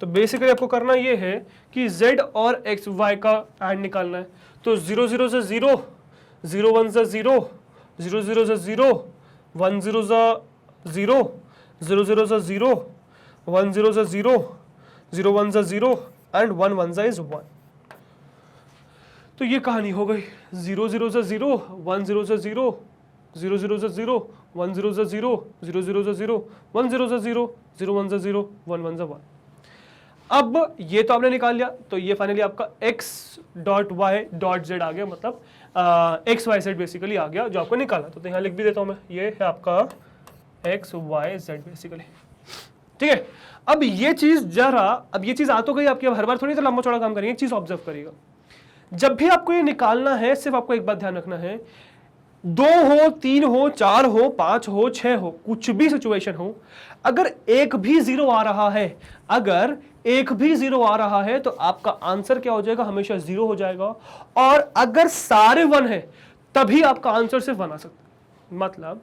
तो बेसिकली आपको करना ये है कि z और x y का एंड निकालना है। तो 0 0 से 0, 0 1 से 0, 0 0 से 0, 1 0 से 0, 0 0 से 0, 1 0 से 0, 0 1 से 0 एंड 1 1 से इज 1। तो ये कहानी हो गई, 0 0 से 0, 1 0 से 0, 0 0 से 0, 1 0 से 0, 0 0 से 0, 1 0 से 0, 0 1 से 0, 1 1 से 1। अब ये तो आपने निकाल लिया, तो ये फाइनली आपका x dot Y dot Z आ गया, मतलब एक्स वाई जेड बेसिकली आ गया जो आपको निकाला। तो यहाँ लिख भी देता हूँ मैं, ये है आपका एक्स वाई जेड बेसिकली, ठीक है। अब ये चीज जरा, अब ये चीज आ तो गई आपकी, अब हर बार थोड़ी तो लंबा चौड़ा काम करेंगे, एक चीज ऑब्जर्व करिएगा, जब भी आपको ये निकालना है सिर्फ आपको एक बात ध्यान रखना है, 2 हो, 3 हो, 4 हो, 5 हो, 6 हो, कुछ भी सिचुएशन हो, अगर एक भी जीरो आ रहा है, अगर एक भी जीरो आ रहा है तो आपका आंसर क्या हो जाएगा, हमेशा 0 हो जाएगा। और अगर सारे 1 है तभी आपका आंसर सिर्फ 1 आ सकता है। मतलब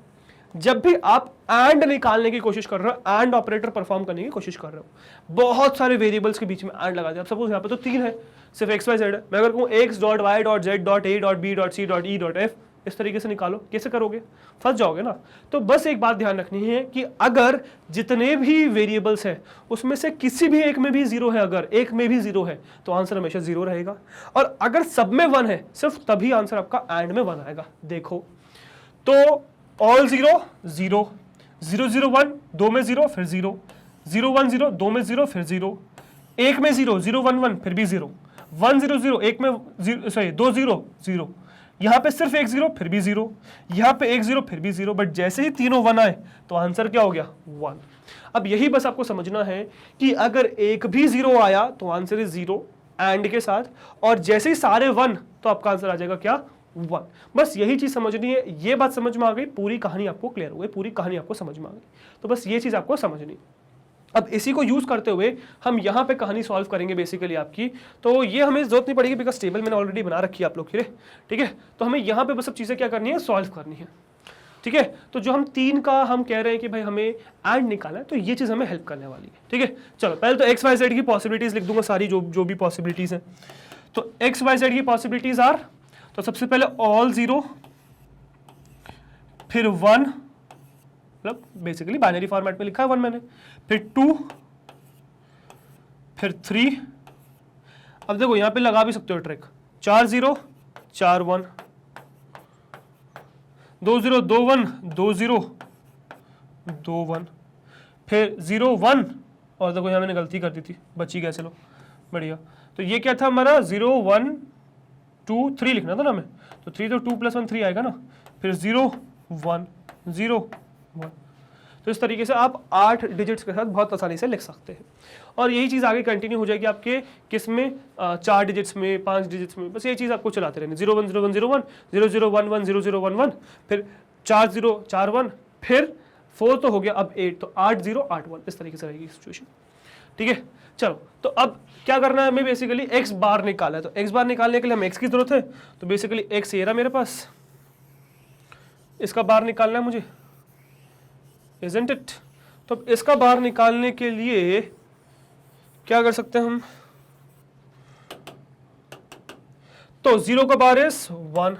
जब भी आप एंड निकालने की कोशिश कर रहे हो, एंड ऑपरेटर परफॉर्म करने की कोशिश कर रहे हो, बहुत सारे वेरिएबल्स के बीच में एंड लगा दिया। अब सपोज यहाँ पे तो 3 है, सिर्फ एक्स वाई जेड है, मैं अगर कहूँ x dot Y dot z dot a dot b dot c dot e dot f, इस तरीके से निकालो, कैसे करोगे, फंस जाओगे ना। तो बस एक बात ध्यान रखनी है कि अगर जितने भी वेरिएबल्स हैं उसमें से किसी भी एक में भी 0 है, अगर एक में भी 0 है तो आंसर हमेशा 0 रहेगा, और अगर सब में 1 है सिर्फ तभी आंसर आपका एंड में 1 आएगा। देखो तो ऑल 0 0, 0 0 1, 2 में 0 फिर 0, 0 1 0, 2 में 0 फिर 0, 1 में 0, 0 1 1 फिर भी 0, 1 0 0, 1 में 2 0 0, यहाँ पे सिर्फ 1 0 फिर भी 0, यहाँ पे 1 0 फिर भी 0, बट जैसे ही तीनों 1 आए तो आंसर क्या हो गया, 1। अब यही बस आपको समझना है कि अगर एक भी 0 आया तो आंसर इज 0 एंड के साथ, और जैसे ही सारे 1 तो आपका आंसर आ जाएगा क्या, 1। बस यही चीज समझनी है। ये बात समझ में आ गई, पूरी कहानी आपको क्लियर हो गई, पूरी कहानी आपको समझ में आ गई, तो बस ये चीज आपको समझनी। अब इसी को यूज करते हुए हम यहाँ पे कहानी सॉल्व करेंगे बेसिकली आपकी। तो ये हमें जरूरत नहीं पड़ेगी बिकॉज टेबल मैंने ऑलरेडी बना रखी है आप लोग के लिए, ठीक है। तो हमें यहाँ पे बस सब चीजें क्या करनी है, सॉल्व करनी है, ठीक है। तो जो हम 3 का हम कह रहे हैं कि भाई हमें एंड निकालना है, तो ये चीज हमें हेल्प करने वाली है, ठीक है। चलो पहले तो एक्स वाई जेड की पॉसिबिलिटीज लिख दूंगा सारी, जो भी पॉसिबिलिटीज हैं। तो एक्स वाई जेड की पॉसिबिलिटीज आर, तो सबसे पहले ऑल 0, फिर 1, मतलब बेसिकली बाइनरी फॉर्मेट में लिखा है 1 मैंने, फिर 2, फिर 3। अब देखो यहां पे लगा भी सकते हो ट्रिक, 4 0 4 1, 2 0 2 1 2 0 2 1, फिर 0 1, और देखो यहां मैंने गलती कर दी थी, बची गया, चलो बढ़िया। तो ये क्या था हमारा, 0 1 2 3 लिखना था ना हमें, तो 3 तो 2 + 1 3 आएगा ना, फिर 0 1 0 1। तो इस तरीके से आप 8 डिजिट्स के साथ बहुत आसानी से लिख सकते हैं, और यही चीज़ आगे कंटिन्यू हो जाएगी आपके किस में, 4 डिजिट्स में, 5 डिजिट्स में, बस ये चीज़ आपको चलाते रहने, 0 1 0 1 0 1, 0 0 1 1 0 0 1 1, फिर 4 0 4 1, फिर 4 तो हो गया, अब 8, तो 8 0 8 1, इस तरीके से रहेगी सिचुएशन, ठीक है। चलो तो अब क्या करना है हमें, बेसिकली एक्स बार निकाला है, तो एक्स बार निकालने के लिए हमें एक्स की जरूरत है, तो बेसिकली एक्स ये रहा मेरे पास, इसका बार निकालना है मुझे, isn't it? तो इसका बार निकालने के लिए क्या कर सकते हैं हम, तो 0 का बार इज 1,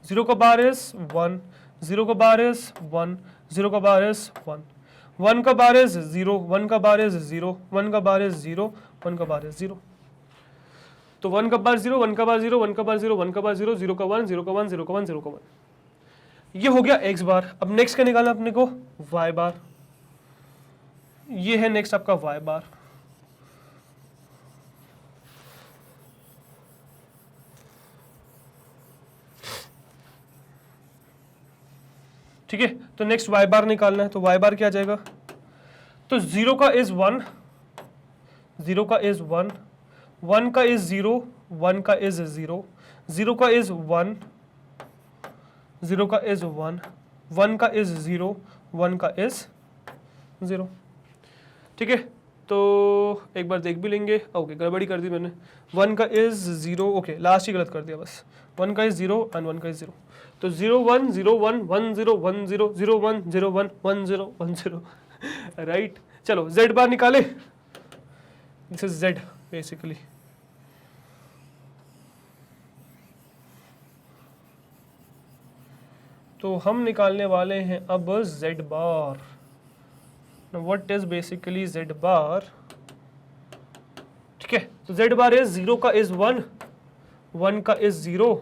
0 का बार इज 1, 0 का बार इज 1, 0 का बार इज 1, 1 का बार इज 0, 1 का बार इज 0, 1 का बार इज 0, 1 का बार इज 0, तो 1 का बार 0, 1 का बार 0, 1 का बार 0, 1 का बार 0, 0 का 1, 0 का 1, 0 का 1, 0 का 1, ये हो गया x बार। अब नेक्स्ट क्या निकालना अपने को, y बार, ये है नेक्स्ट आपका y बार, ठीक है। तो नेक्स्ट y बार निकालना है, तो y बार क्या आ जाएगा, तो 0 का इज 1, 0 का इज 1, 1 का इज 0, 1 का इज 0, 0 का इज 1, 0 का इज 1, 1 का इज 0, 1 का इज 0, ठीक है। तो एक बार देख भी लेंगे। ओके गड़बड़ी कर दी मैंने, 1 का इज 0, ओके लास्ट ही गलत कर दिया बस, 1 का इज 0 एंड 1 का इज 0, तो 0 1 0 1 1 0 1 0 0 1 0 1 1 0 1 0 राइट। चलो z बार निकाले, दिस इज z बेसिकली। तो हम निकालने वाले हैं अब z bar. What is basically z बार, ठीक है। तो z बार इज 0 का इज 1, 1 का इज 0,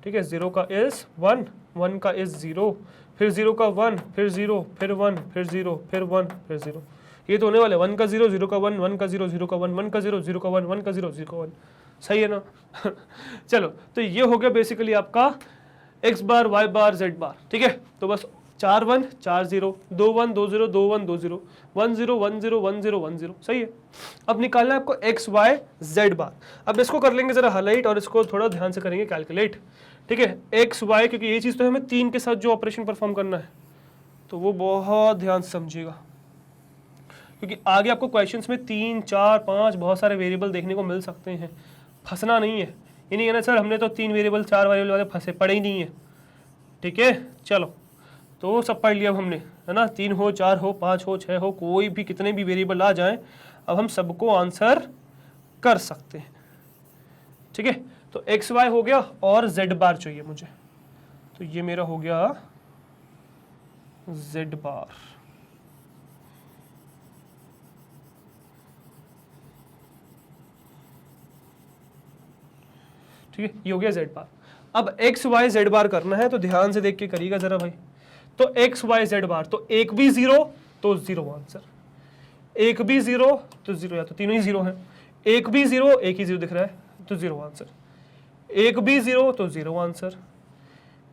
ठीक है, 0 का इज 1, 1 का इज 0, फिर 0 का 1, फिर 0, फिर 1, फिर 0, फिर 1, फिर 0। ये तो होने वाले 1 का 0, 0 का 1, 1 का 0, 0 का 1, 1 का 0, 0 का 1, 1 का 0, 0 का 1, सही है ना चलो तो ये हो गया बेसिकली आपका x बार, y बार, z बार, ठीक है। तो बस 4 1 4 0, 2 1 2 0, 2 1 2 0, 1 0 1 0 1 0 1 0, सही है। अब निकालना है आपको x y z बार। अब इसको कर लेंगे जरा हाईलाइट और इसको थोड़ा ध्यान से करेंगे कैलकुलेट, ठीक है। x y, क्योंकि ये चीज़ तो हमें 3 के साथ जो ऑपरेशन परफॉर्म करना है तो वो बहुत ध्यान से समझिएगा, क्योंकि आगे आपको क्वेश्चंस में 3 4 5 बहुत सारे वेरिएबल देखने को मिल सकते हैं। फंसना नहीं है, ये नहीं है ना सर हमने तो 3 वेरिएबल 4 वेरिएबल वाले फंसे पड़े ही नहीं है, ठीक है। चलो तो सब पढ़ लिया अब हमने, है ना, 3 हो 4 हो 5 हो 6 हो, कोई भी कितने भी वेरिएबल आ जाएं अब हम सबको आंसर कर सकते हैं, ठीक है। तो एक्स वाई हो गया और जेड बार चाहिए मुझे, तो ये मेरा हो गया जेड बार, ठीक है, ये हो गया जेड बार। अब एक्स वाई जेड बार करना है तो ध्यान से देख के करिएगा जरा भाई। तो एक्स वाई जेड बार, तो एक भी 0 तो 0 आंसर, एक भी 0 तो 0, या तो तीनों ही 0 हैं, एक भी 0 एक ही 0 दिख रहा है तो 0 आंसर, एक भी 0 तो 0 आंसर,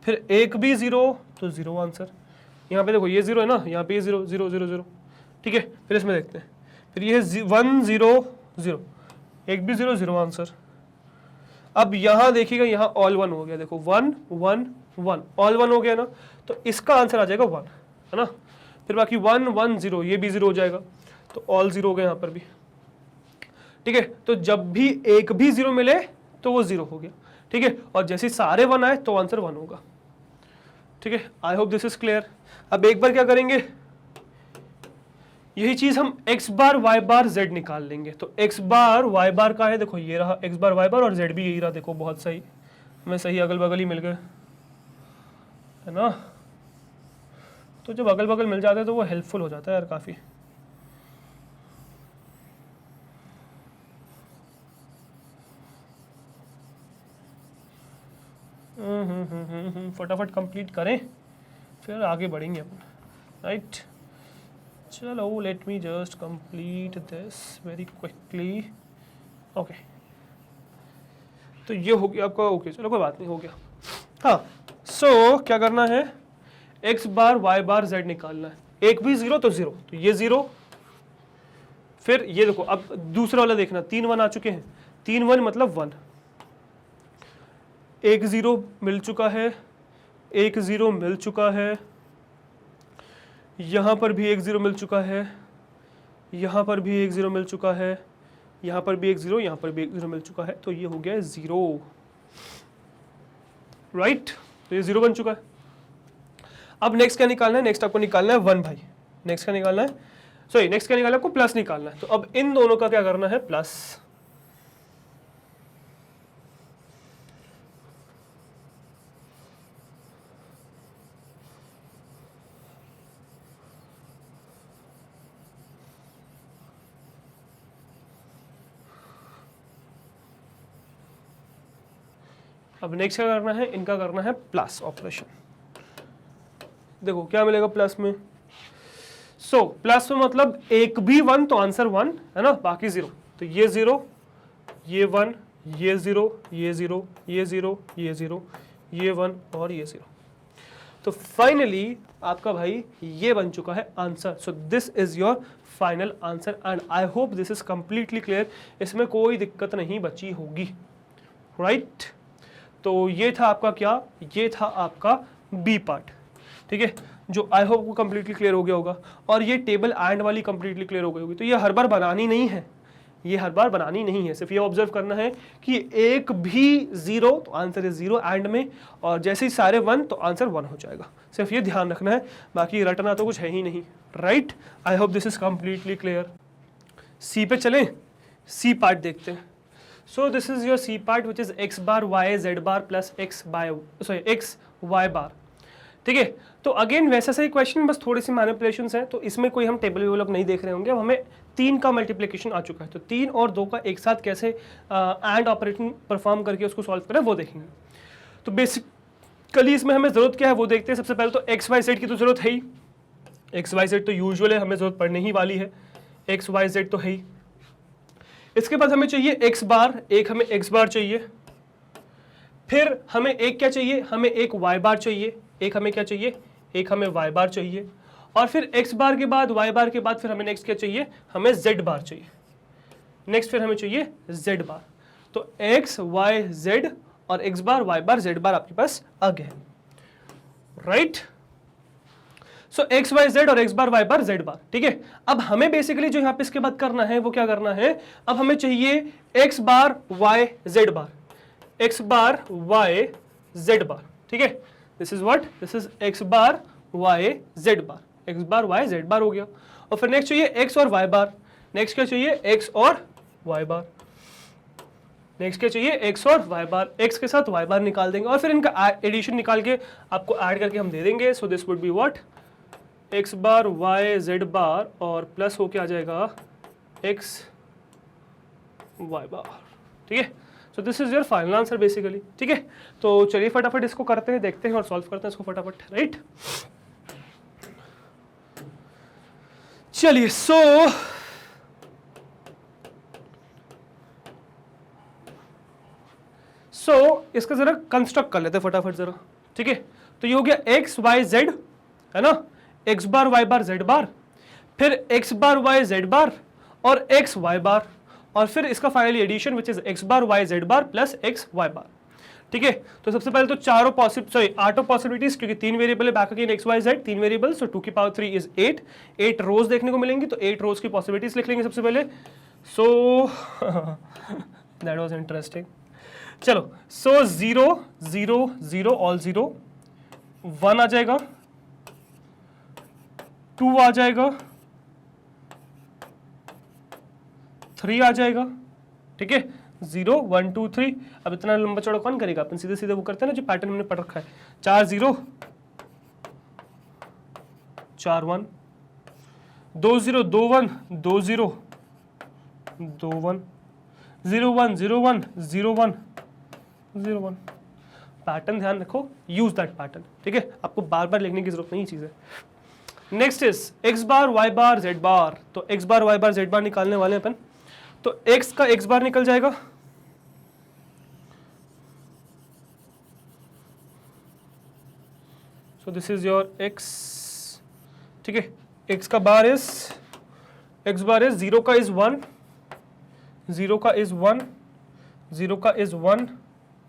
फिर एक भी 0 तो 0 आंसर। यहाँ पे देखो ये 0 है ना, यहाँ पे 0 0 0 0, ठीक है। फिर इसमें देखते हैं, फिर ये 1 0 0, एक भी 0 0 आंसर। अब यहाँ देखिएगा, यहाँ ऑल 1 हो गया, देखो 1 1 1 ऑल 1 हो गया ना, तो इसका आंसर आ जाएगा 1, है ना। फिर बाकी 1 1 0, ये भी 0 हो जाएगा, तो ऑल 0 हो गया यहाँ पर भी, ठीक है। तो जब भी एक भी 0 मिले तो वो 0 हो गया, ठीक है। और जैसे सारे 1 आए तो आंसर 1 होगा, ठीक है। आई होप दिस इज क्लियर। अब एक बार क्या करेंगे, यही चीज हम x बार y बार z निकाल लेंगे। तो x बार y बार का है, देखो ये रहा x बार y बार, और z भी यही रहा, देखो बहुत सही, हमें सही अगल बगल ही मिल गए, है ना। तो जब अगल बगल मिल जाते हैं तो वो हेल्पफुल हो जाता है यार काफ़ी। फटाफट कंप्लीट करें फिर आगे बढ़ेंगे अपन, राइट। चलो let me just complete this very quickly, okay. तो ये हो गया आपका, ओके चलो कोई बात नहीं, हो गया। हाँ सो क्या करना है, x बार y बार z निकालना है, एक भी 0 तो 0, तो ये 0, फिर ये देखो अब दूसरा वाला देखना, 3 1 आ चुके हैं, 3 1 मतलब 1, एक 0 मिल चुका है, एक 0 मिल चुका है, यहाँ पर भी एक 0 मिल चुका है, यहाँ पर भी एक 0 मिल चुका है, यहाँ पर भी एक 0, यहाँ पर भी एक 0 मिल चुका है, तो ये हो गया 0, राइट। तो ये 0 बन चुका है। अब नेक्स्ट क्या निकालना है, नेक्स्ट आपको निकालना है 1 भाई, नेक्स्ट क्या निकालना है, सॉरी नेक्स्ट क्या निकालना है आपको, प्लस निकालना है। तो अब इन दोनों का क्या करना है, प्लस। अब नेक्स्ट क्या करना है, इनका करना है प्लस ऑपरेशन। देखो क्या मिलेगा प्लस में, सो प्लस में मतलब एक भी 1 तो आंसर 1, है ना, बाकी 0, तो ये 0 ये 1 ये 0 ये 0 ये 0 ये 0 ये 1 और ये 0। तो फाइनली आपका भाई ये बन चुका है answer. So this is your final answer and I hope this is completely clear, इसमें कोई दिक्कत नहीं बची होगी, राइट। तो ये था आपका क्या, ये था आपका बी पार्ट, ठीक है। जो आई होप को कंप्लीटली क्लियर हो गया होगा, और ये टेबल एंड वाली कंप्लीटली क्लियर हो गई होगी। तो ये हर बार बनानी नहीं है, ये हर बार बनानी नहीं है, सिर्फ ये ऑब्जर्व करना है कि एक भी जीरो तो आंसर इज जीरो एंड में, और जैसे ही सारे वन तो आंसर वन हो जाएगा। सिर्फ ये ध्यान रखना है, बाकी रटना तो कुछ है ही नहीं, right. I hope this is completely clear. C पे चलें, सी पार्ट देखते हैं। So this is your C part which is x bar Y Z bar plus x Y bar, ठीक है। तो अगेन वैसा सही क्वेश्चन, बस थोड़ी सी मैनिपुलेशंस हैं, तो इसमें कोई हम टेबल वेबल अब नहीं देख रहे होंगे। अब हमें 3 का मल्टीप्लिकेशन आ चुका है, तो 3 और 2 का एक साथ कैसे एंड ऑपरेशन परफॉर्म करके उसको सॉल्व करें वो देखेंगे। तो बेसिकली इसमें हमें जरूरत क्या है वो देखते हैं। सबसे पहले तो एक्स वाई जेड की तो जरूरत है ही, एक्स वाई जेड तो यूजुअल है, हमें जरूरत पड़ने ही वाली है, एक्स वाई जेड तो है ही। इसके बाद हमें चाहिए एक्स बार, एक हमें एक्स बार चाहिए, फिर हमें एक क्या चाहिए, हमें एक वाई बार चाहिए, एक हमें क्या चाहिए, एक हमें वाई बार चाहिए, और फिर एक्स बार के बाद वाई बार के बाद फिर हमें नेक्स्ट क्या चाहिए, हमें जेड बार चाहिए, नेक्स्ट फिर हमें चाहिए जेड बार। तो एक्स वाई जेड और x bar Y bar Z बार आपके पास आ गए, राइट। सो एक्स वाई जेड और x bar Y bar Z bar, ठीक है। अब हमें बेसिकली जो यहाँ पे इसके बाद करना है वो क्या करना है, अब हमें चाहिए X bar Y Z bar, X bar Y Z bar, ठीक है। This is what, this is x bar Y Z bar, X bar Y Z bar हो गया। और फिर नेक्स्ट चाहिए एक्स और वाई बार, नेक्स्ट क्या चाहिए, एक्स और वाई बार, नेक्स्ट क्या चाहिए, एक्स और वाई बार, एक्स के साथ वाई बार निकाल देंगे और फिर इनका एडिशन निकाल के आपको ऐड करके हम दे देंगे। So this would be what, X bar Y Z bar और प्लस हो के आ जाएगा एक्स वाई बार, ठीक है। सो this is your final answer basically, ठीक है। तो चलिए फटाफट इसको करते हैं, देखते हैं और सॉल्व करते हैं इसको फटाफट, राइट। चलिए सो इसका जरा कंस्ट्रक्ट कर लेते हैं फटाफट जरा, ठीक है। तो ये हो गया एक्स वाई जेड, है ना, X bar Y bar Z bar, फिर X bar Y Z bar और एक्स वाई बार, और फिर इसका finally addition which is x bar Y Z bar plus x Y bar, ठीक है। तो सबसे पहले तो आठों पॉसिबिलिटीज, क्योंकि 3 वेरिएबल है, back again X Y Z 3 variable, so 2 की पावर 3 इज 8 रोज देखने को मिलेंगी, तो 8 रोज की पॉसिबिलिटीज लिख लेंगे सबसे पहले। So that was interesting. चलो, सो 0 0 0 ऑल 0, 1 आ जाएगा, 2 आ जाएगा, 3 आ जाएगा, ठीक है। 0 1 2 3, अब इतना लंबा चौड़ा कौन करेगा, अपन सीधे सीधे वो करते हैं ना जो पैटर्न हमने पढ़ रखा है, 4 0 4 1, 2 0 2 1 2 0 2 1, 0 1 0 1 0 1 0 1। पैटर्न ध्यान रखो, यूज दैट पैटर्न, ठीक है। आपको बार बार लिखने की जरूरत नहीं चीज है। Next is x bar Y bar Z bar, तो x bar Y bar Z bar निकालने वाले हैं अपन। तो x का x बार निकल जाएगा, सो दिस इज योर x, ठीक है। x का bar is, x bar is 0 का इज 1, 0 का इज 1, 0 का इज 1,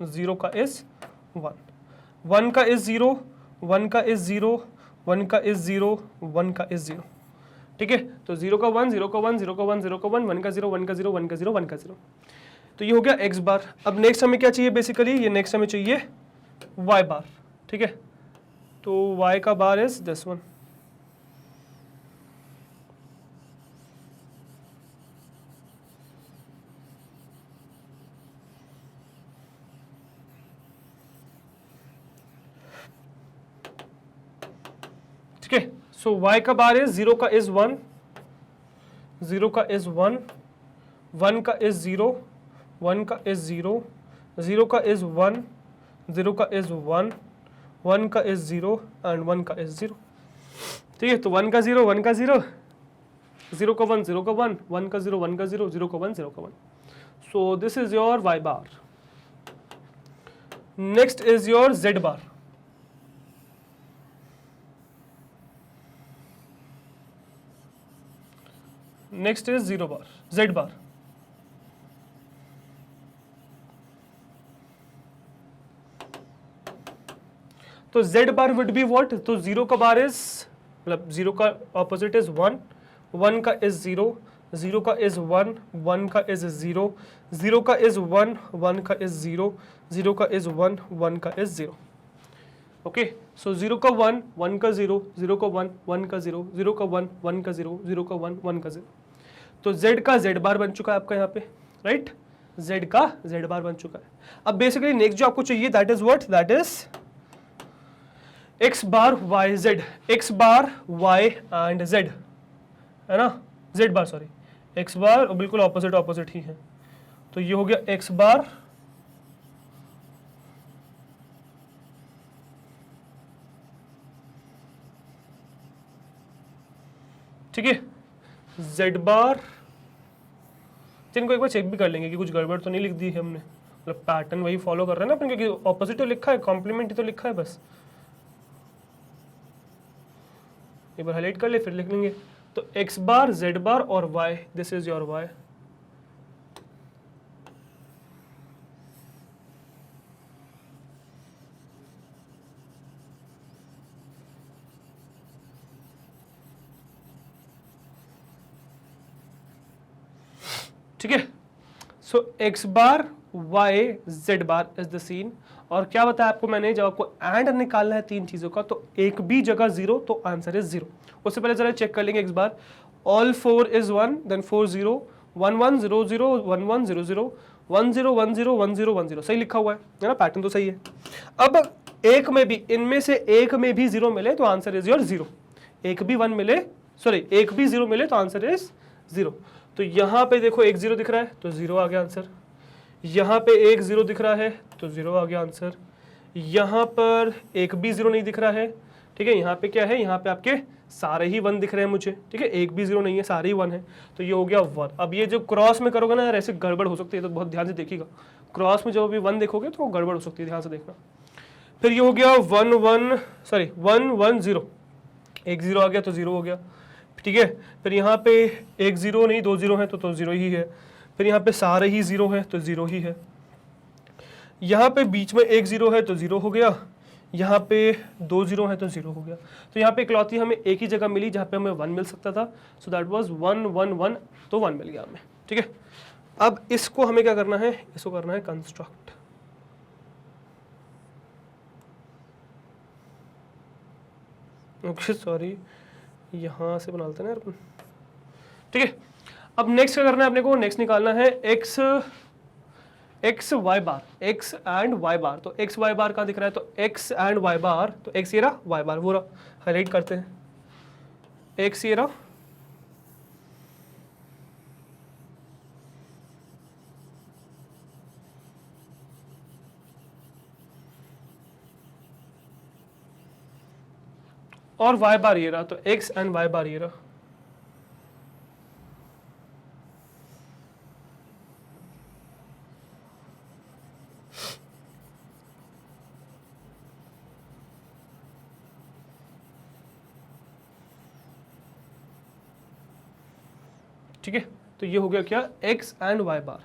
0 का इज 1, 1 का इज 0, 1 का इज 0, 1 का इज 0, 1 का इज 0, ठीक है। तो 0 का 1, 0 का 1, 0 का 1, 0 का 1, 1 का 0, 1 का 0, 1 का 0, 1 का 0, तो ये हो गया x बार। अब नेक्स्ट हमें क्या चाहिए बेसिकली, ये नेक्स्ट हमें चाहिए y बार, ठीक है। तो y का बार इज दिस वन, ठीक है। सो y का बार इज 0 का इज 1, 0 का इज 1, 1 का इज 0, 1 का इज 0, 0 का इज 1, 0 का इज 1, 1 का इज 0 एंड 1 का इज 0, ठीक है। तो 1 का 0, 1 का 0, 0 का 1, 0 का 1, 1 का 0, 1 का 0, 0 का 1, 0 का 1, सो this is your y bar. Next is your z bar, next is 0 bar, z बार, तो तो z bar would be what, तो 0 का बार इज, मतलब 0 का ऑपोजिट इज 1, 1 का इज 0, 0 का इज 1, 1 का इज 0, 0 का इज 1, 1 का इज 0, 0 का इज 1, 1 का इज 0। ओके, सो 0 का 1, 1 का 0, 0 का 1, 1 का 0, 0 का 1, 1 का 0, 0 का 1, 1 का 0। तो z का z बार बन चुका है आपका यहाँ पे, राइट, z का z बार बन चुका है। अब बेसिकली नेक्स्ट जो आपको चाहिए that is what, that is x bar y z, x bar y and z, है ना, z बार सॉरी, x बार बिल्कुल ऑपोजिट ऑपोजिट ही है, तो ये हो गया x बार ठीक है, z बार, इनको एक बार चेक भी कर लेंगे कि कुछ गड़बड़ तो नहीं लिख दी है हमने, मतलब पैटर्न वही फॉलो कर रहे हैं ना अपन, क्योंकि ऑपोजिट तो लिखा है, कॉम्प्लीमेंट ही तो लिखा है बस। एक बार हाईलाइट कर ले फिर लिख लेंगे। तो x बार, z बार और y, this is your y। ठीक है, सो x bar y z bar is the scene. और क्या बताया आपको मैंने, जब आपको एंड निकालना है तीन चीजों का, तो एक भी जगह 0 तो आंसर इज 0। उससे पहले जरा चेक कर लेंगे x बार, ऑल 4 इज 1, देन 4 0, 1 1 0 0 1 1 0 0 1 0 1 0 1 0 1 0, सही लिखा हुआ है ना, पैटर्न तो सही है। अब एक में भी, इनमें से एक में भी 0 मिले तो आंसर इज योर 0, एक भी 1 मिले, सॉरी एक भी 0 मिले तो आंसर इज 0। तो यहाँ पे देखो एक 0 दिख रहा है तो 0 आ गया आंसर, यहाँ पे एक 0 दिख रहा है तो 0 आ गया आंसर, यहाँ पर एक भी 0 नहीं दिख रहा है, ठीक है, यहाँ पे क्या है, यहाँ पे आपके सारे ही 1 दिख रहे हैं मुझे, ठीक है, एक भी 0 नहीं है, सारे ही 1 है, तो ये हो गया 1। अब ये जो क्रॉस में करोगे ना यार, ऐसे गड़बड़ हो सकती है, तो बहुत ध्यान से देखिएगा, क्रॉस में जब भी 1 देखोगे तो गड़बड़ हो सकती है, ध्यान से देखना। फिर ये हो गया 1 1, सॉरी 1 1 0, एक 0 आ गया तो 0 हो गया, ठीक है। फिर यहाँ पे एक 0 नहीं, 2 0 है तो 0 ही है, फिर यहाँ पे सारे ही 0 है तो 0 ही है, यहाँ पे बीच में एक 0 है तो 0 हो गया, यहाँ पे 2 0 है तो 0 हो गया। तो यहाँ पे इकलौती हमें एक ही जगह मिली जहाँ पे हमें 1 मिल सकता था, सो दैट वाज 1 1 1, तो 1 मिल गया हमें, ठीक है। अब इसको हमें क्या करना है, इसको करना है कंस्ट्रक्ट। ओके सॉरी, यहाँ से बना लेते हैं ना यार, ठीक है। अब नेक्स्ट क्या करना है अपने को, नेक्स्ट निकालना है x y bar, x and y बार। तो x y बार कहाँ दिख रहा है, तो x एंड y बार, तो x ये रहा, y बार वो रहा, हाईलाइट करते हैं, x ये रहा, और y बार ये रहा, तो x एंड y बार ये रहा। ठीक है, तो ये हो गया क्या, x एंड y बार,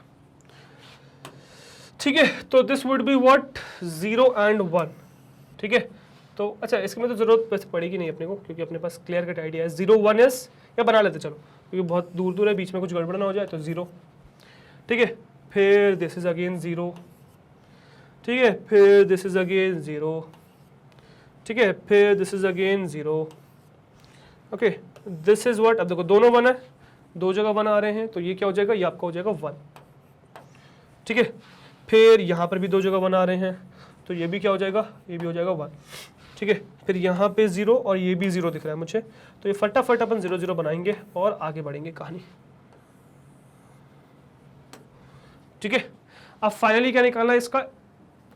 ठीक है। तो this would be what, 0 and 1, ठीक है। तो अच्छा, इसकी में तो जरूरत वैसे पड़ेगी नहीं अपने को, क्योंकि अपने पास क्लियर कट आइडिया है, 0 1 इज, या बना लेते चलो, क्योंकि बहुत दूर दूर है, बीच में कुछ गड़बड़ ना हो जाए, तो 0, ठीक है। फिर दिस इज अगेन 0, ठीक है, फिर दिस इज अगेन 0, ठीक है, फिर this is again 0, okay, this is what. अब देखो दोनों 1 है, दो जगह 1 आ रहे हैं, तो ये क्या हो जाएगा, ये आपका हो जाएगा 1, ठीक है। फिर यहाँ पर भी दो जगह 1 आ रहे हैं, तो ये भी क्या हो जाएगा, ये भी हो जाएगा 1, ठीक है। फिर यहाँ पे 0 और ये भी 0 दिख रहा है मुझे, तो ये फटाफट अपन 0 0 बनाएंगे और आगे बढ़ेंगे कहानी, ठीक है। अब फाइनली क्या निकालना है इसका,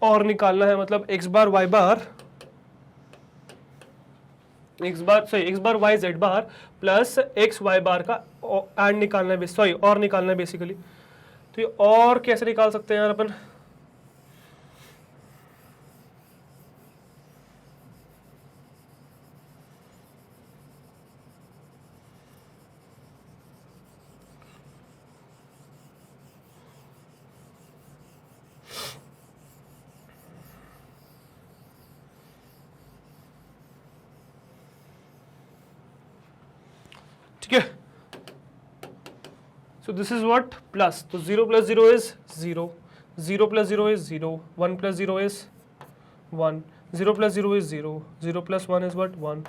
और निकालना है, मतलब x बार y बार, x bar y z bar plus x y बार का एंड निकालना है, सॉरी और निकालना है बेसिकली। तो ये और कैसे निकाल सकते हैं यार अपन, So this is what? Plus. So 0 plus 0 is 0. 0 plus 0 is 0. 1 plus 0 is 1. 0 plus 0 is 0. 0 plus 1 is what? 1.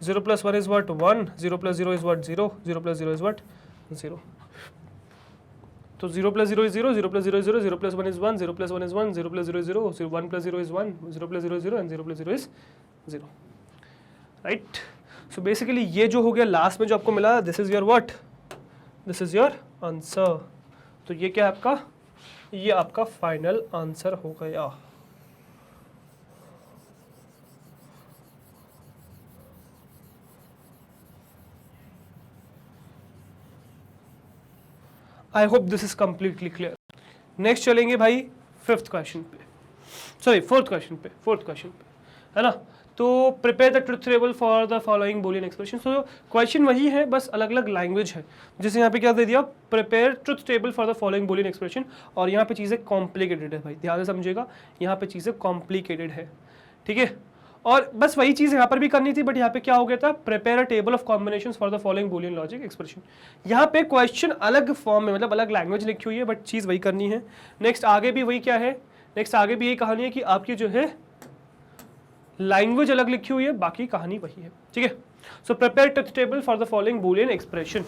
0 plus 1 is what? 1. 0 plus 0 is what? 0. 0 plus 0 is what? 0. So 0 plus 0 is 0. 0 plus 0 is 0. 0 plus 1 is 1. 0 plus 1 is 1. 0 plus 0 is 0. So 1 plus 0 is 1. 0 plus 0 is 0. And 0 plus 0 is 0. Right? So basically ये जो हो गया last में जो आपको मिला, this is your what? This is your answer. तो ये क्या है आपका? ये आपका फाइनल आंसर हो गया. आई hope this is completely clear. Next चलेंगे भाई फोर्थ क्वेश्चन पे, है ना. तो prepare the truth table for the following boolean expression. तो क्वेश्चन वही है, बस अलग अलग लैंग्वेज है. जैसे यहाँ पे क्या दे दिया, prepare truth table for the following boolean expression, और यहाँ पे चीज़ें कॉम्प्लिकेटेड है भाई, ध्यान से समझिएगा, यहाँ पे चीज़ें कॉम्प्लिकेटेड है. ठीक है, और बस वही चीज़ यहाँ पर भी करनी थी, बट यहाँ पे क्या हो गया था, prepare a table of combinations for the following Boolean logic expression. यहाँ पे क्वेश्चन अलग फॉर्म में, मतलब अलग लैंग्वेज लिखी हुई है, बट चीज़ वही करनी है. नेक्स्ट आगे भी वही क्या है, नेक्स्ट आगे भी यही कहानी है कि आपकी जो है लैंग्वेज अलग लिखी हुई है, बाकी कहानी वही है. ठीक है, so prepare truth table for the following boolean expression.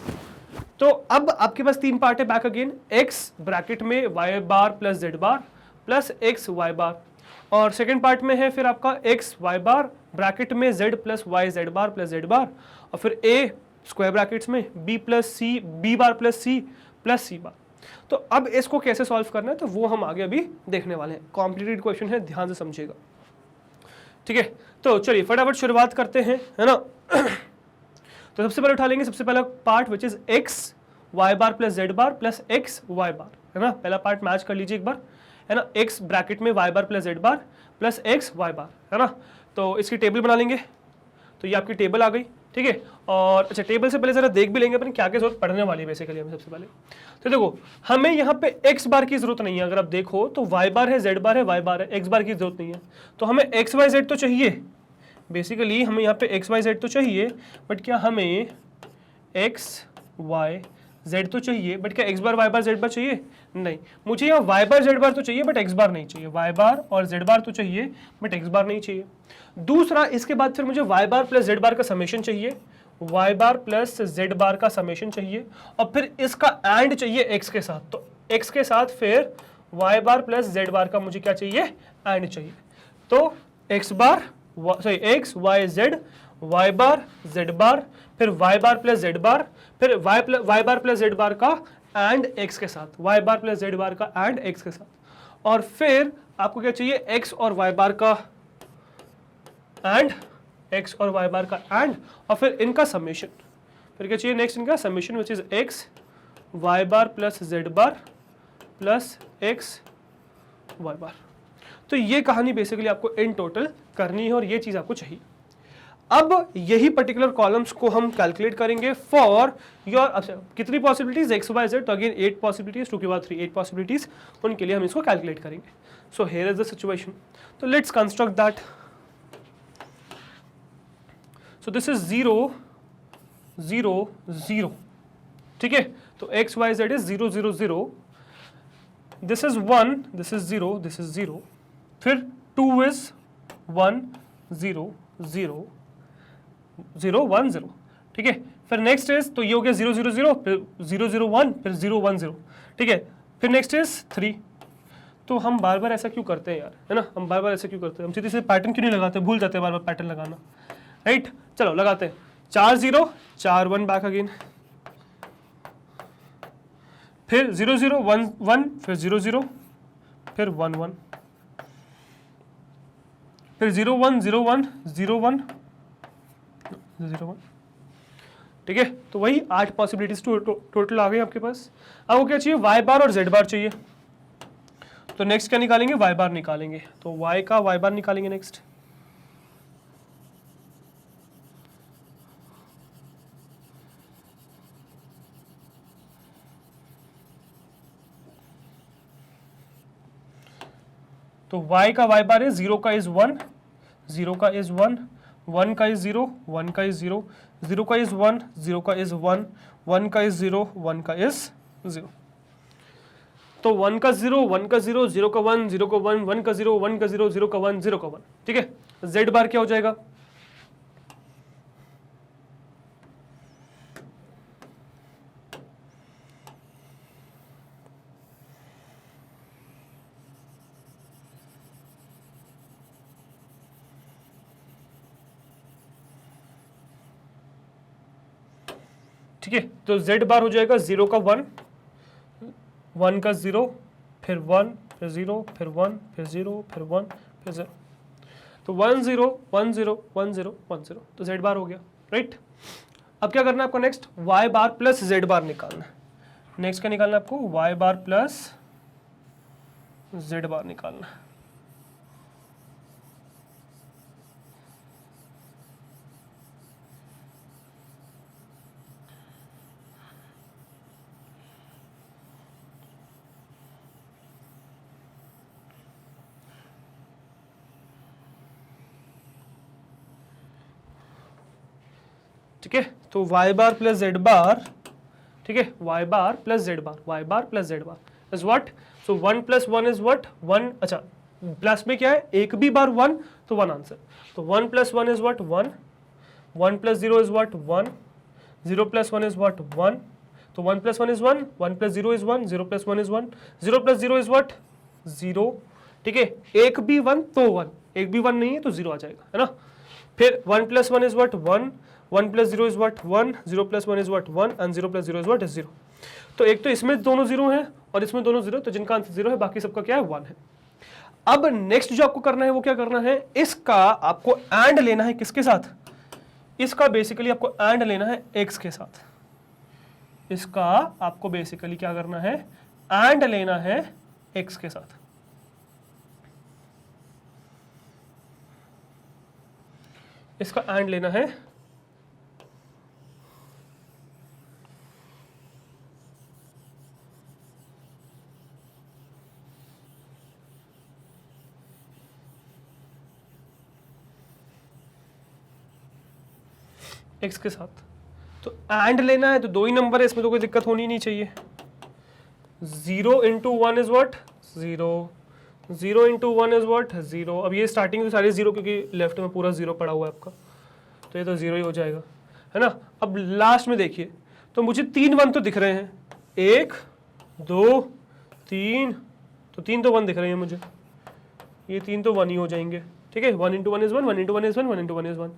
तो अब आपके पास तीन पार्ट है, बैक अगेन, एक्स ब्रैकेट में y bar plus z bar plus x Y bar, और सेकेंड पार्ट में है फिर आपका एक्स वाई बार ब्रैकेट में z plus y Z bar plus z bar, और फिर ए स्क्वायर ब्रैकेट्स में B plus C B bar plus C bar. तो अब इसको कैसे सॉल्व करना है तो वो हम आगे अभी देखने वाले हैं. कॉम्प्लिकेटेड क्वेश्चन है, ध्यान से समझिएगा. ठीक है, तो चलिए फटाफट शुरुआत करते हैं, है ना. तो सबसे पहले उठा लेंगे सबसे पहला part which is x Y bar plus z bar plus x Y bar, है ना. पहला पार्ट मैच कर लीजिए एक बार, है ना. एक्स ब्रैकेट में y bar plus z bar plus x Y bar, है ना. तो इसकी टेबल बना लेंगे. तो ये आपकी टेबल आ गई. ठीक है, और अच्छा टेबल से पहले जरा देख भी लेंगे अपन क्या क्या जरूरत पड़ने वाली है बेसिकली हमें. सबसे पहले तो देखो, हमें यहाँ पे एक्स बार की जरूरत नहीं है. अगर आप देखो तो वाई बार है, जेड बार है, वाई बार है, एक्स बार की जरूरत नहीं है. तो हमें एक्स वाई जेड तो चाहिए, बेसिकली हमें यहाँ पे एक्स वाई जेड तो चाहिए, बट क्या हमें एक्स वाई जेड तो चाहिए, बट क्या x bar Y bar Z बार चाहिए? नहीं, मुझे यहाँ वाई बार जेड बार तो चाहिए बट एक्स बार नहीं चाहिए. वाई बार और जेड बार तो चाहिए बट एक्स बार नहीं चाहिए. दूसरा, इसके बाद फिर मुझे Y bar plus z bar का समेशन चाहिए, Y bar plus z bar का समेशन चाहिए, और फिर इसका एंड चाहिए एक्स के साथ. तो एक्स के साथ फिर y bar plus z bar का मुझे क्या चाहिए, एंड चाहिए. तो x bar sorry x Y z, y bar Z bar, फिर y bar plus z bar, फिर y bar plus z bar का एंड एक्स के साथ, y bar plus z bar का एंड एक्स के साथ, और फिर आपको क्या चाहिए, एक्स और वाई बार का एंड एक्स और वाई बार का एंड, और फिर इनका समेशन. फिर क्या चाहिए नेक्स्ट, इनका summation which is x Y bar plus z bar plus x Y bar. तो ये कहानी बेसिकली आपको इन टोटल करनी है और ये चीज आपको चाहिए. अब यही पर्टिकुलर कॉलम्स को हम कैलकुलेट करेंगे फॉर योर, अच्छा कितनी पॉसिबिलिटीज, एक्स वाई जेड, तो अगेन 8 पॉसिबिलिटीज, 2 के बाद 3, 8 पॉसिबिलिटीज, उनके लिए हम इसको कैलकुलेट करेंगे. So here is the situation. तो let's construct that. So this is 0 0 0. ठीक है, तो x Y z is 0 0 0. This is 1, this is 0, this is 0. फिर 2 इज 1 0 0 0 1 0. ठीक है, फिर नेक्स्ट इज, तो ये हो गया 0 0 0, फिर 0 0 1, फिर 0 1 0. ठीक है, फिर नेक्स्ट इज 3. तो हम बार बार ऐसा क्यों करते हैं यार, है ना, हम बार बार ऐसा क्यों करते हैं, हम सीधे से पैटर्न क्यों नहीं लगाते, भूल जाते हैं बार बार पैटर्न लगाना. राइट, चलो लगाते हैं. 4 0 4 1 बैक अगेन, फिर 0 0 1 1, फिर 0 0, फिर 1 1, फिर 0 1 0 1 0 1 0 1. ठीक है, तो वही 8 पॉसिबिलिटीज टोटल आ गई आपके पास. अब वो क्या चाहिए, वाई बार और जेड बार चाहिए. तो नेक्स्ट क्या निकालेंगे, वाई बार निकालेंगे. तो वाई का वाई बार निकालेंगे नेक्स्ट. तो y का y बार है 0 का इज 1, 0 का इज 1, 1 का इज 0, 1 का इज 0, 0 का इज 1, 0 का इज 1, 1 का इज 0, 1 का इज 0। तो 1 का 0, 1 का 0, 0 का 1, 0 का 1, 1 का 0, 1 का 0, 0 का 1, 0 का 1। ठीक है, z बार क्या हो जाएगा? ठीक है, तो z बार हो जाएगा 0 का 1, 1 का 0, फिर 1, फिर 0, फिर 1, फिर 0, फिर 1, फिर 0। तो 1 0 1 0 1 0 1 0, तो z बार हो गया, राइट। अब क्या करना है आपको? Next y bar plus z बार निकालना है। नेक्स्ट क्या निकालना है आपको? y बार प्लस z बार निकालना है। ठीक है, तो y बार प्लस z बार, ठीक है, y bar plus z bar, y bar plus z bar is what? So 1 plus 1 is what? 1। अच्छा, प्लस में क्या है? एक भी बार 1, तो 1 आंसर। तो 1 plus 1 is what? 1, 1 plus 0 is what? 1, 0 plus 1 is what? 1, तो 1 plus 1 is 1, 1 plus 0 is 1, 0 plus 1 is 1, 0 plus 0 is what? 0। ठीक है, एक भी 1 तो 1, एक भी 1 नहीं है तो 0 आ जाएगा, है ना। फिर 1 plus 1 is what? 1, 1 plus 0 is what? 1, 0 plus 1 is what? 1, and 0 plus 0 is what? 0। तो एक तो इसमें दोनों 0 हैं और इसमें दोनों 0, तो जिनका आंसर 0 है, बाकी सबका क्या है? 1 है। अब नेक्स्ट जो आपको करना है वो क्या करना है? इसका आपको एंड लेना है किसके साथ? इसका बेसिकली आपको एंड लेना है x के साथ। इसका आपको बेसिकली क्या करना है? एंड लेना है x के साथ। इसका एंड लेना है x के साथ। तो एंड लेना है तो दो ही नंबर है, इसमें तो कोई दिक्कत होनी नहीं चाहिए। 0 into 1 is what? 0, 0 into 1 is what? 0। अब ये स्टार्टिंग में सारे 0, क्योंकि लेफ्ट में पूरा 0 पड़ा हुआ है आपका, तो ये तो 0 ही हो जाएगा, है ना। अब लास्ट में देखिए, तो मुझे 3 1 तो दिख रहे हैं, 1 2 3, तो 3 तो 1 दिख रहे हैं मुझे, ये 3 तो 1 ही हो जाएंगे। ठीक है, 1 into 1 is 1, 1 into 1 is 1, 1 into 1 is 1,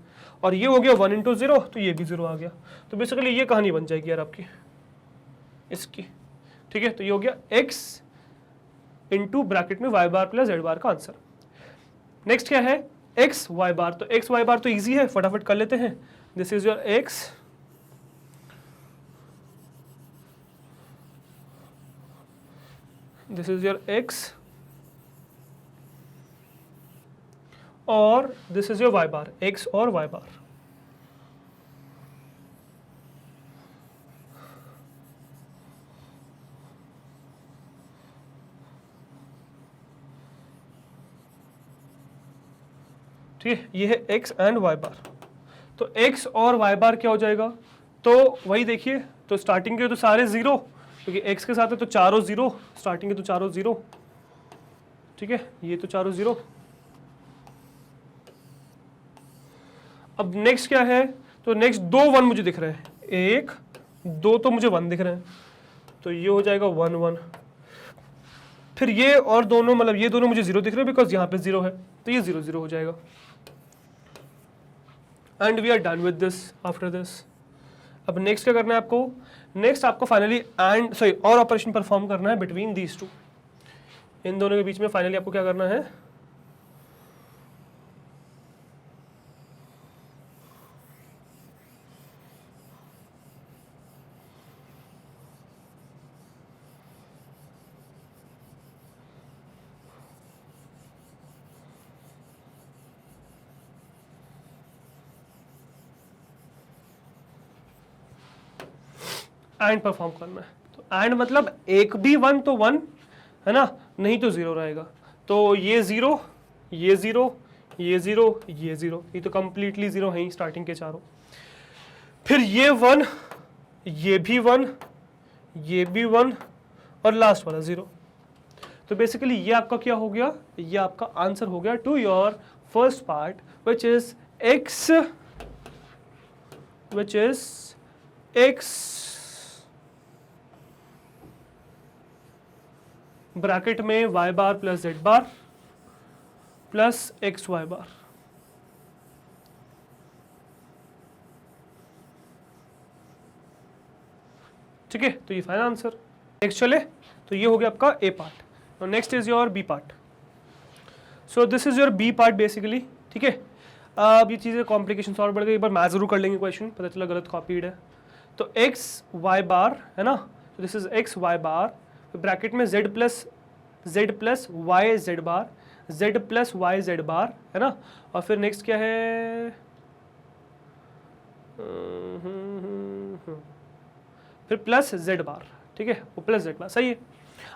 और ये हो गया 1 इंटू 0, तो ये भी 0 आ गया। तो बेसिकली ये कहानी बन जाएगी यार आपकी इसकी। ठीक है, तो ये हो गया x इंटू ब्रैकेट में y बार प्लस z बार का आंसर। नेक्स्ट क्या है? x y बार। तो x y बार तो इजी है, फटाफट कर लेते हैं। This is your x, this is your x, और this is your y bar, x और y बार। ठीक है, ये है x एंड y बार। तो x और y बार क्या हो जाएगा? तो वही देखिए, तो स्टार्टिंग के तो सारे 0, क्योंकि x के साथ है तो चारों 0, स्टार्टिंग के तो चारों 0। ठीक है, ये तो चारों 0। अब नेक्स्ट क्या है? तो नेक्स्ट 2 1 मुझे दिख रहे हैं, 1 2 तो मुझे 1 दिख रहे हैं, तो ये हो जाएगा 1 1। फिर ये और दोनों, मतलब ये दोनों मुझे 0 दिख रहे हैं बिकॉज यहाँ पे 0 है, तो ये 0 0 हो जाएगा। And we are done with this after this. अब नेक्स्ट क्या करना है आपको? नेक्स्ट आपको फाइनली और ऑपरेशन परफॉर्म करना है बिटवीन दीज टू। इन दोनों के बीच में फाइनली आपको क्या करना है? एंड परफॉर्म करना है। तो एंड मतलब एक भी 1 तो 1, है ना, नहीं तो 0 रहेगा। तो ये 0, ये 0, ये 0, ये 0, ये तो कंप्लीटली 0 है ही स्टार्टिंग के चारों। फिर ये 1, ये भी 1, ये भी 1 और लास्ट वाला 0। तो बेसिकली ये आपका क्या हो गया, ये आपका आंसर हो गया to your first part which is x, bracket में y bar plus z bar plus x Y bar. ठीक है, तो ये फाइनल आंसर। नेक्स्ट चले, तो ये हो गया आपका A part. Next is your B part. So this is your B part basically. ठीक है, अब ये चीज़ें कॉम्प्लिकेशन और बढ़ गई, एक बार मैं जरूर कर लेंगे क्वेश्चन, पता चला गलत कॉपीड है। तो एक्स वाई बार है ना, तो this is x Y bar, bracket में z plus y Z bar, z plus y Z bar है ना, और फिर नेक्स्ट क्या है, फिर प्लस z बार। ठीक है, वो प्लस z बार सही है।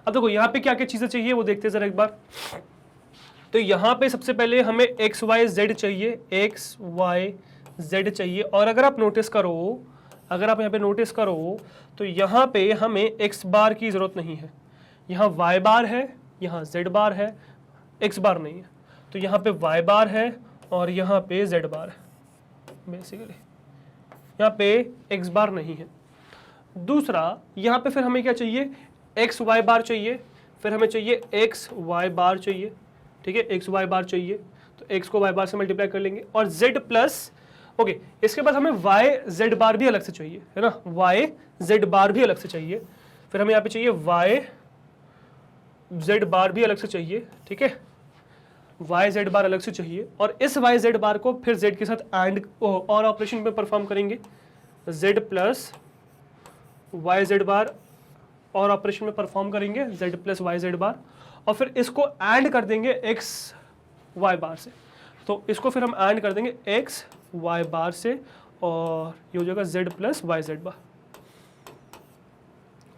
अब देखो यहाँ पे क्या क्या चीज़ें चाहिए वो देखते हैं जरा एक बार। तो यहाँ पे सबसे पहले हमें एक्स वाई जेड चाहिए, एक्स वाई जेड चाहिए। और अगर आप नोटिस करो, अगर आप यहाँ पे नोटिस करो तो यहाँ पे हमें एक्स बार की ज़रूरत नहीं है, यहाँ वाई बार है, यहाँ जेड बार है, एक्स बार नहीं है। तो यहाँ पे वाई बार है और यहाँ पे जेड बार है बेसिकली, यहाँ पे एक्स बार नहीं है। दूसरा यहाँ पे फिर हमें क्या चाहिए, एक्स वाई बार चाहिए, फिर हमें चाहिए एक्स वाई बार चाहिए। ठीक है, एक्स वाई बार चाहिए, तो एक्स को वाई बार से मल्टीप्लाई कर लेंगे और जेड प्लस, ओके, इसके बाद हमें वाई जेड बार भी अलग से चाहिए है ना, वाई जेड बार भी अलग से चाहिए। फिर हमें यहाँ पे चाहिए वाई जेड बार भी अलग से चाहिए। ठीक है, वाई जेड बार अलग से चाहिए, और इस वाई जेड बार को फिर जेड के साथ एंड और ऑपरेशन में परफॉर्म करेंगे, Z plus y Z bar और ऑपरेशन में परफॉर्म करेंगे, Z plus y Z bar, और फिर इसको एंड कर देंगे एक्स वाई बार से। तो इसको फिर हम एंड कर देंगे एक्स वाई बार से, और ये हो जाएगा Z plus y Z bar.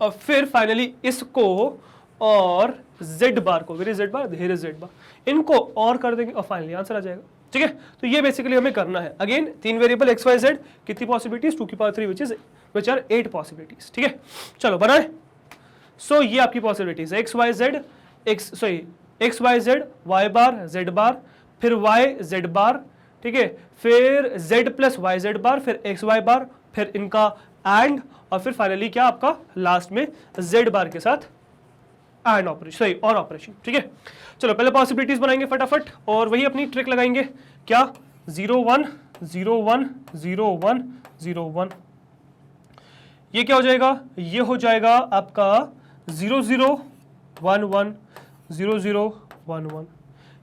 और फिर फाइनली इसको और जेड बार को, वेरी जेड बार, धेरे जेड बार, इनको और कर देंगे और फाइनली आंसर आ जाएगा। ठीक है, तो ये बेसिकली हमें करना है। Again 3 variable x Y z, कितनी पॉसिबिलिटीज, 2 की पावर 3 विच आर 8 पॉसिबिलिटीज। ठीक है, चलो बनाए। सो ये आपकी पॉसिबिलिटीज है, x Y z, x Y z, y bar Z bar, फिर वाई जेड बार। ठीक है, फिर z plus y Z bar, फिर एक्स वाई बार, फिर इनका एंड, और फिर फाइनली क्या आपका लास्ट में जेड बार के साथ एंड ऑपरेशन, सही, और ऑपरेशन। ठीक है, चलो पहले पॉसिबिलिटीज बनाएंगे फटाफट, और वही अपनी ट्रिक लगाएंगे। क्या, 0 1 0 1 0 1 0 1, ये क्या हो जाएगा, ये हो जाएगा आपका 0 0 1 1 0 0 1 1,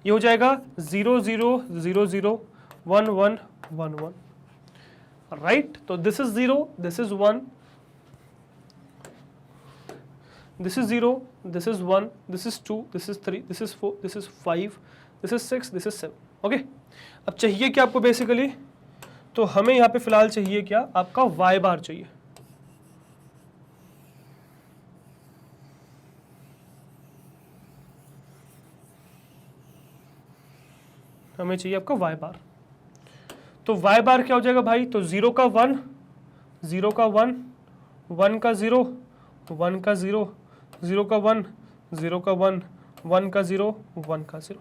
ये हो जाएगा 0 0 0 0 1 1 1 1, राइट। तो this is 0, this is 1, this is 0, this is 1, this is 2, this is 3, this is 4, this is 5, this is 6, this is 7। Okay, अब चाहिए क्या आपको बेसिकली, तो हमें यहाँ पे फिलहाल चाहिए क्या, आपका y बार चाहिए। हमें चाहिए आपका y बार। तो y बार क्या हो जाएगा भाई, तो 0 का 1, 0 का 1, 1 का 0, 1 का 0, 0 का 1, 0 का 1, 1 का 0, 1 का 0,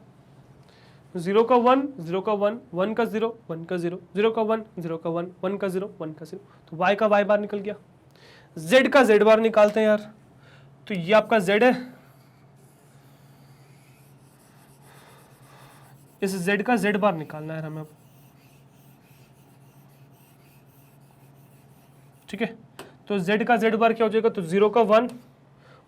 0 का 1, 0 का 1, 1 का 0, 1 का 0, 0 का 1, 0 का 1, 1 का 0, 1 का 0। तो y का y बार निकल गया। z का z बार निकालते हैं यार, तो ये आपका z है, इस z का z बार निकालना है हमें। ठीक है, तो z का z बार क्या हो जाएगा, तो 0 का 1,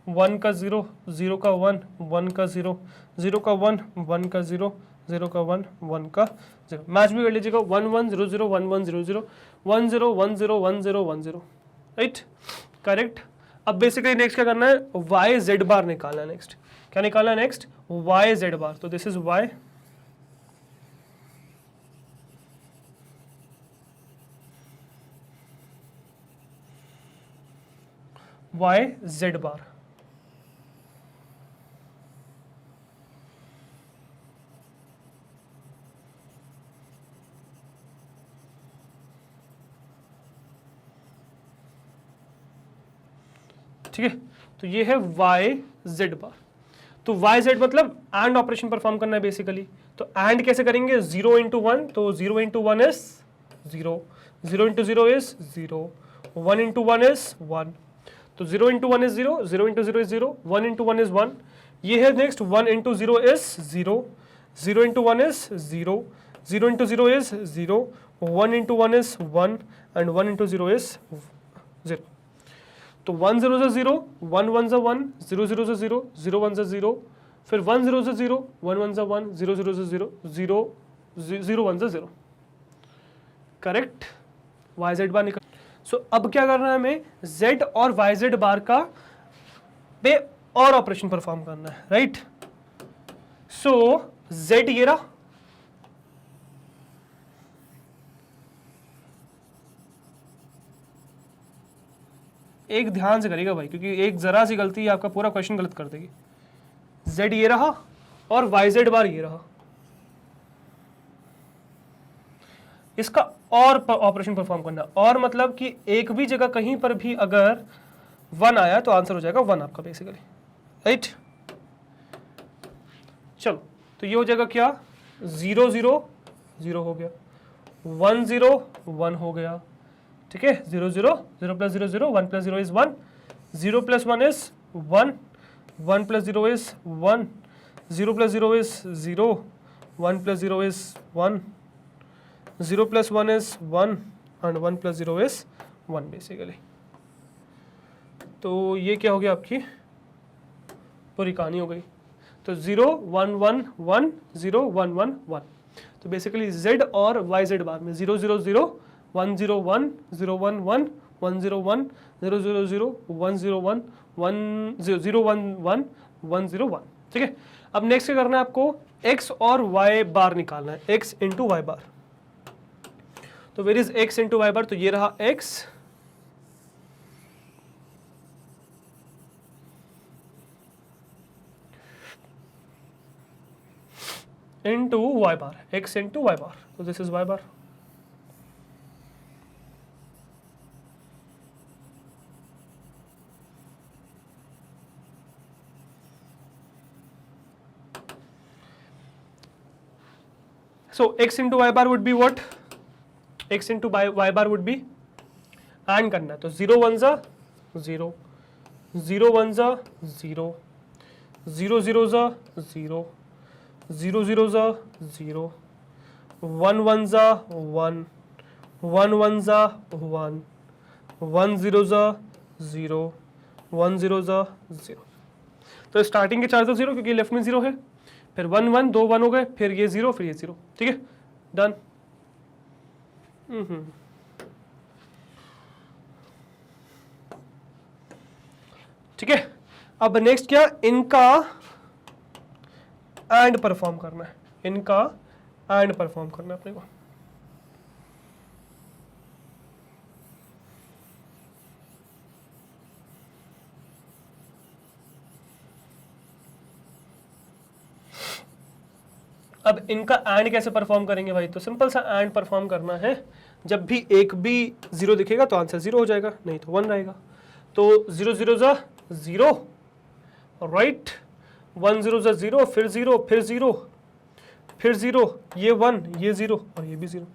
1 का 0, 0 का 1, 1 का 0, 0 का 1, 1 का 0, 0 का 1, 1 का 0। मैच भी कर लीजिएगा, 1 1 0 0 1 1 0 0 1 0 1 0 1 0 1 0, राइट, करेक्ट। अब बेसिकली नेक्स्ट क्या करना है, y z बार निकालना है। नेक्स्ट क्या निकालना है, नेक्स्ट y z बार। तो this is y, y z बार। ठीक है, तो ये है वाई जेड बार। तो वाई जेड मतलब एंड ऑपरेशन परफॉर्म करना है बेसिकली। तो एंड कैसे करेंगे, 0 इंटू 1, तो 0 into 1 is 0, 0 into 0 is 0, 1 into 1 is 1, तो 0 into 1 is 0, 0 into 0 is 0, 1 into 1 is 1। ये है next 1 into 0 is 0, 0 into 1 is 0, 0 into 0 is 0, 1 into 1 is 1 and 1 into 0 is 0। तो 1 0 से 0, 1 1 से 1, 0 0 से 0, 0 1 से 0, फिर 1 0 से 0, 1 1 से 1, 0 0 से 0, 0 0 1 से 0। करेक्ट, वाई जेड बार निकल। सो अब क्या करना है हमें, जेड और वाई जेड बार का पे और ऑपरेशन परफॉर्म करना है, राइट। सो जेड ये रहा, एक ध्यान से करेगा भाई, क्योंकि एक जरा सी गलती आपका पूरा क्वेश्चन गलत कर देगी। z ये रहा और yz बार ये रहा, इसका और ऑपरेशन परफॉर्म करना। और मतलब कि एक भी जगह कहीं पर भी अगर 1 आया तो आंसर हो जाएगा 1 आपका बेसिकली, राइट। चलो, तो ये हो जाएगा क्या, 0 0 0 हो गया, 1 0 1 हो गया, ठीक है, 0 0 0 plus 0 0, 1 plus 0 is 1, 0 plus 1 is 1, 1 plus 0 is 1, 0 plus 0 is 0, 1 plus 0 is 1, 0 plus 1 is 1 and 1 plus 0 is 1 basically. तो ये क्या हो गया, आपकी पूरी कहानी हो गई। तो 0 1 1 1 0 1 1 1। तो बेसिकली z और yz बार में 0 0 0 1 0 1 0 1 1 1 0 1 0 0 0 1 0 1 1 0 1 1 1 0 1, ठीक है। अब नेक्स्ट क्या करना है आपको, x और y बार निकालना है, x इंटू वाई बार। तो where is x into y bar, तो ये रहा x into y bar, x into y bar, तो this is y bar. So x into y bar would be what? x into y bar would be AND करना है, तो 0 1 जा 0, 0 1 जा 0, 0 0 जा 0, 0 0 जा 0, 1 1 जा 1, 1 1 जा 1, 1 0 जा 0, 1 0 जा 0। तो स्टार्टिंग के चार तो 0 क्योंकि लेफ्ट में 0 है, फिर 1 1 2 1 हो गए, फिर ये 0, फिर ये 0, ठीक है, डन। ठीक है, अब नेक्स्ट क्या, इनका एंड परफॉर्म करना है, इनका एंड परफॉर्म करना है अपने को। अब इनका एंड कैसे परफॉर्म करेंगे भाई, तो सिंपल सा एंड परफॉर्म करना है, जब भी एक भी 0 दिखेगा तो आंसर 0 हो जाएगा, नहीं तो 1 रहेगा। तो 0 0 जा 0, राइट, 1 0 जा 0, फिर 0, फिर 0, फिर 0, ये 1, ये 0 और ये भी 0।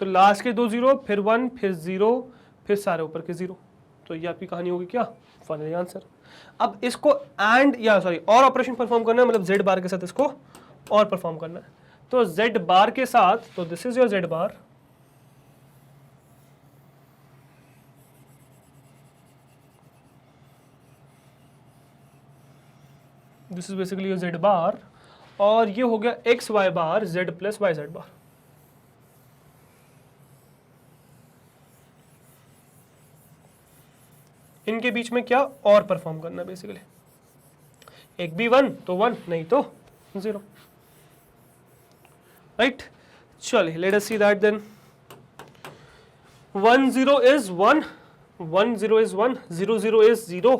तो लास्ट के 2 0, फिर 1, फिर 0, फिर सारे ऊपर के 0। तो ये आपकी कहानी होगी क्या, फाइनली आंसर। अब इसको एंड या सॉरी और ऑपरेशन परफॉर्म करना है, मतलब जेड बार के साथ इसको और परफॉर्म करना है। तो z बार के साथ, तो this is your z bar, this is basically your z बार, और ये हो गया x y बार z प्लस y z बार। इनके बीच में क्या और परफॉर्म करना है बेसिकली, एक भी 1 तो 1, नहीं तो 0, right? चलिए, let us see that then. 1 0 is 1, 1 0 is 1, 0 0 is 0,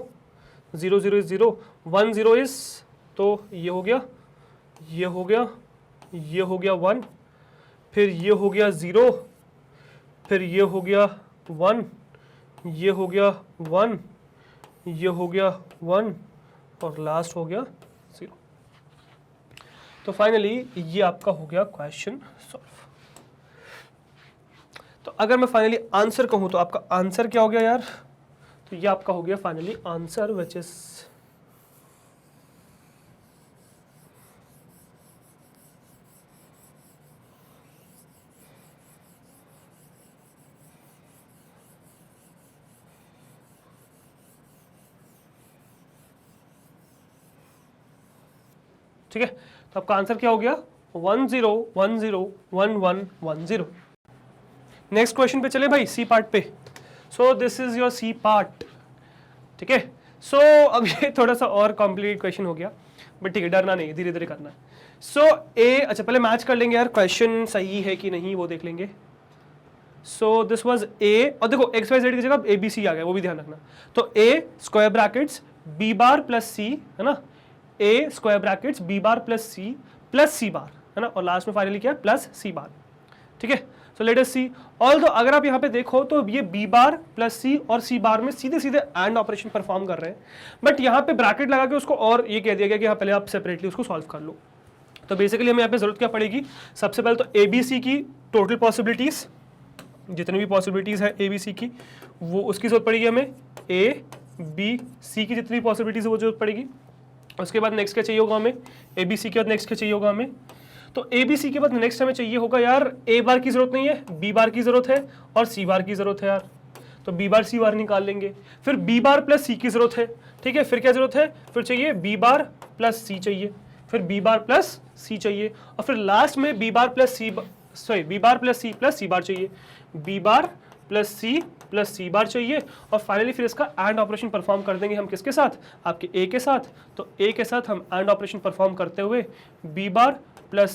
0 0 is 0, 1 0 is, तो ये हो गया, ये हो गया, ये हो गया 1, फिर ये हो गया 0, फिर ये हो गया 1, ये हो गया 1, ये हो गया 1 और लास्ट हो गया 0। तो फाइनली ये आपका हो गया क्वेश्चन सॉल्व। तो अगर मैं फाइनली आंसर कहूं तो आपका आंसर क्या हो गया यार? तो ये आपका हो गया फाइनली आंसर विच इज ठीक है। तो आपका आंसर क्या हो गया? 1 0 1 0 1 1 1 0। नेक्स्ट क्वेश्चन पे चले भाई, सी पार्ट पे। So this is your C part, ठीक है। सो अब ये थोड़ा सा और कॉम्प्लिकेटेड क्वेश्चन हो गया, बट ठीक है, डरना नहीं, धीरे धीरे करना है। सो ए, अच्छा पहले मैच कर लेंगे यार, क्वेश्चन सही है कि नहीं वो देख लेंगे। सो दिस वाज ए, और देखो एक्स वाई जेड की जगह ए बी सी आ गया, वो भी ध्यान रखना। तो A square brackets B bar plus C, है ना, A square brackets B bar plus C bar, है ना, और लास्ट में फाइनली क्या है, प्लस सी बार, ठीक है। सो लेट अस सी। ऑल्दो अगर आप यहाँ पे देखो तो ये बी बार प्लस सी और सी बार में सीधे सीधे एंड ऑपरेशन परफॉर्म कर रहे हैं, बट यहाँ पे ब्रैकेट लगा के उसको और ये कह दिया गया कि हाँ पहले आप सेपरेटली उसको सॉल्व कर लो। तो बेसिकली हमें यहाँ पे जरूरत क्या पड़ेगी? सबसे पहले तो ए बी सी की टोटल पॉसिबिलिटीज, जितनी भी पॉसिबिलिटीज है ए बी सी की, वो उसकी जरूरत पड़ेगी हमें। ए बी सी की जितनी पॉसिबिलिटीज है वो जरूरत पड़ेगी। उसके बाद नेक्स्ट क्या चाहिए होगा हमें? ए बी सी के बाद नेक्स्ट क्या चाहिए होगा हमें? तो ए बी सी के बाद नेक्स्ट हमें चाहिए होगा यार, ए बार की जरूरत नहीं है, बी बार की जरूरत है और सी बार की जरूरत है यार। तो बी बार सी बार निकाल लेंगे, फिर बी बार प्लस सी की जरूरत है, ठीक है। फिर क्या जरूरत है? फिर चाहिए बी बार प्लस सी चाहिए, फिर बी बार प्लस सी चाहिए, और फिर लास्ट में B bar plus C plus C bar चाहिए, B bar plus C bar चाहिए, और फाइनली फिर इसका एंड ऑपरेशन परफॉर्म कर देंगे हम किसके साथ? आपके ए के साथ। तो ए के साथ हम एंड ऑपरेशन परफॉर्म करते हुए बी बार प्लस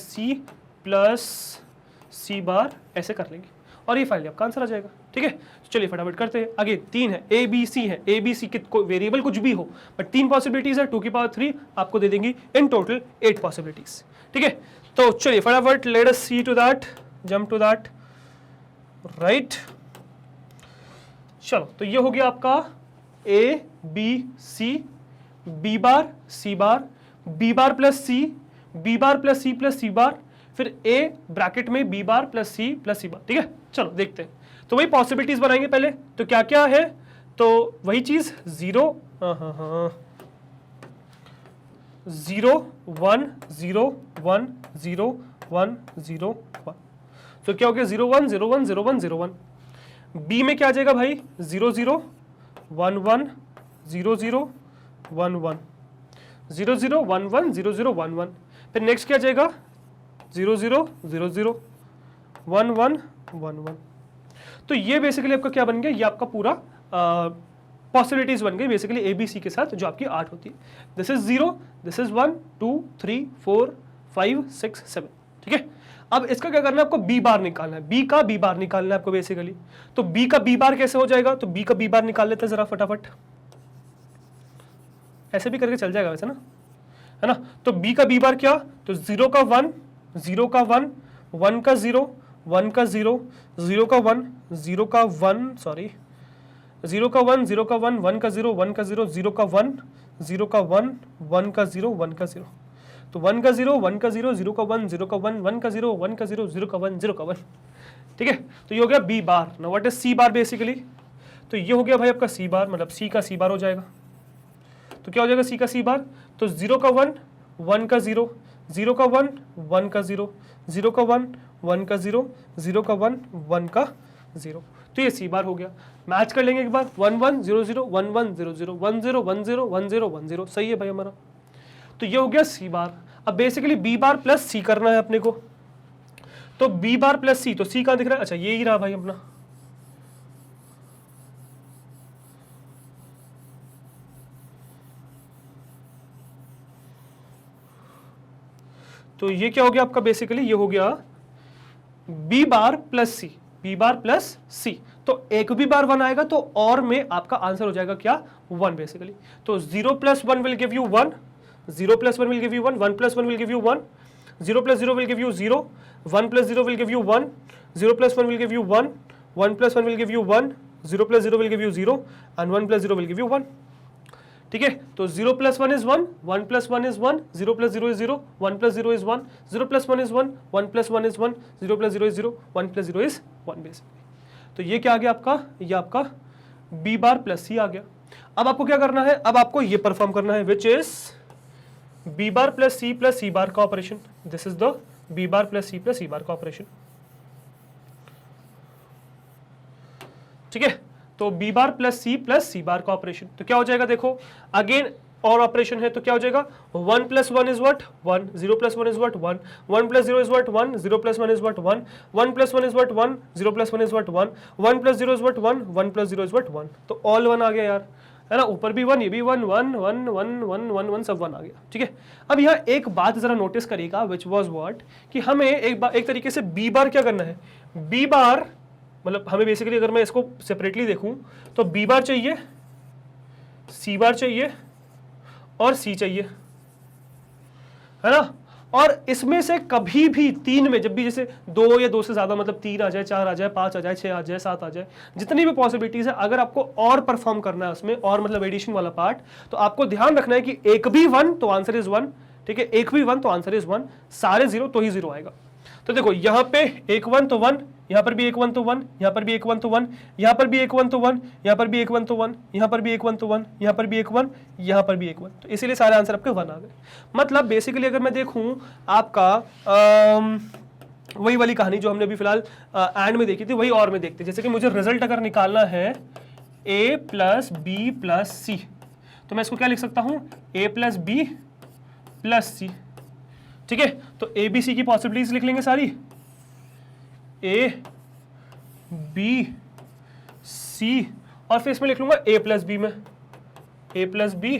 सी बार ऐसे कर लेंगे, और ये फाइनली आपका आंसर आ जाएगा, ठीक है। तो चलिए फटाफट करते हैं आगे। 3 है, ए बी सी है, ए बी सी के वेरिएबल कुछ भी हो, बट 3 पॉसिबिलिटीज है, 2 की पावर 3 आपको दे देंगी, इन टोटल 8 पॉसिबिलिटीज, ठीक है। तो चलिए फटाफट let us see to that, jump to that, right. चलो, तो ये हो गया आपका A B C, B bar C bar, B bar plus C, B bar plus C bar, फिर ए ब्रैकेट में B bar plus C bar, ठीक है। चलो देखते हैं, तो वही पॉसिबिलिटीज बनाएंगे पहले। तो क्या क्या है? तो वही चीज 0 0 1 0 1 0 1 0 1। तो क्या हो गया? 0 1 0 1 0 1 0 1। बी में क्या आ जाएगा भाई? 0 0 1 1 0 0 1 1 0 0 1 1 0 0 1 1। फिर नेक्स्ट क्या जाएगा? 0 0 0 0 1 1 1 1। तो ये बेसिकली आपका क्या बन गया? ये आपका पूरा पॉसिबिलिटीज बन गई बेसिकली ए बी सी के साथ, जो आपकी 8 होती है। दिस इज 0, दिस इज 1 2 3 4 5 6 7, ठीक है। अब इसका क्या करना है आपको? बी बार निकालना है, बी का बी बार निकालना है आपको बेसिकली। तो बी का बी बार कैसे हो जाएगा? तो बी का बी बार निकाल लेते हैं जरा फटाफट, ऐसे भी करके चल जाएगा वैसे ना, है ना। तो बी का बी बार क्या? तो 0 का 1 0 का 1 1 का 0 1 का 0 0 का 1 0 का 1 सॉरी 0 का 1 0 का 1 1 का 0 1 का 0 0 का 1 0 का 1 1 का 0 1 का 0। तो 1 का 0 1 का 0 0 का 1 0 का 1 1 का 0 1 का 0 0 का 1 0 का 1, ठीक है। तो ये हो गया B bar. Now what is C bar basically? तो ये हो गया भाई आपका सी बार, मतलब सी का सी बार हो जाएगा। तो क्या हो जाएगा सी का सी बार? तो 0 का 1 1 का 0 0 का 1 1 का 0 0 का 1 1 का 0 0 का 1 1 का 0। तो ये सी बार हो गया। मैच कर लेंगे एक बार, 1 1 0 0 1 1 0 0 1 0 1 0 1 0 1 0, सही है भाई हमारा। तो ये हो गया सी बार। अब बेसिकली बी बार प्लस सी करना है अपने को। तो बी बार प्लस सी, तो सी कहाँ दिख रहा है? अच्छा ये ही रहा भाई अपना। तो ये क्या हो गया आपका? बेसिकली ये हो गया B bar plus C, B bar plus सी। तो एक भी बार 1 आएगा तो और में आपका आंसर हो जाएगा क्या? 1 बेसिकली। तो 0 + 1 will give you 1, 0 + 1 will give you 1, 1 + 1 will give you 1, 0 + 0 will give you 0, 1 + 0 will give you 1, 0 + 1 will give you 1, 1 + 1 will give you 1, 0 + 0 will give you 0, and 1 + 0 will give you 1, ठीक है, तो 0 + 1 is 1, 1 + 1 is 1, 0 + 0 is 0, 1 + 0 is 1, 0 + 1 is 1, 1 + 1 is 1, 0 + 0 is 0, 1 + 0 is 1 basically. तो ये क्या आ गया आपका, ये आपका B बार + C आ गया। अब आपको क्या करना है, अब आपको ये परफॉर्म करना है, which is B bar + C बार का operation. This is the B bar + C बार का ऑपरेशन। ठीक है, तो B बार + C बार का ऑपरेशन, तो क्या हो जाएगा, देखो अगेन और ऑपरेशन है, तो क्या हो जाएगा, 1 + 1 is what 1, 0 + 1 is what 1, 1 + 0 is what 1, 0 + 1 is what 1, 1 + 1 is what 1, 0 + 1 is what 1, 1 + 0 is what 1, 1 + 0 is what 1, तो ऑल 1 आ गया यार, है ना, ऊपर भी 1, ये भी 1, 1 1 1 1 1 1 सब 1 आ गया। ठीक है, अब यहाँ एक बात जरा नोटिस करिएगा, विच वाज व्हाट, कि हमें एक तरीके से B बार क्या करना है, B बार मतलब हमें बेसिकली अगर मैं इसको सेपरेटली देखूं तो B बार चाहिए, C बार चाहिए और C चाहिए, है ना, और इसमें से कभी भी तीन में, जब भी जैसे 2 या 2 से ज्यादा, मतलब 3 आ जाए, 4 आ जाए, 5 आ जाए, 6 आ जाए, 7 आ जाए, जितनी भी पॉसिबिलिटीज है, अगर आपको और परफॉर्म करना है उसमें, और मतलब एडिशन वाला पार्ट, तो आपको ध्यान रखना है कि एक भी 1 तो आंसर इज 1, ठीक है, एक भी 1 तो आंसर इज 1, सारे 0 तो ही 0 आएगा। तो देखो यहां पे एक 1 तो 1, यहां पर भी एक 1 तो 1, यहां पर भी एक 1 तो 1, यहां पर भी एक 1 तो 1, यहां पर भी एक 1 तो 1, यहां पर भी एक 1 तो 1, यहां पर भी एक 1, यहां पर भी एक 1, तो इसीलिए सारे आंसर आपके 1 आ गए। मतलब बेसिकली अगर मैं देखूं आपका वही वाली कहानी जो हमने अभी फिलहाल एंड में देखी थी, वही और में देखते, जैसे कि मुझे रिजल्ट अगर निकालना है A + B + C, तो मैं इसको क्या लिख सकता हूं, A + B + C। ठीक है, तो ABC की पॉसिबिलिटीज लिख लेंगे सारी, A B C, और फिर इसमें लिख लूंगा A + B में, A + B,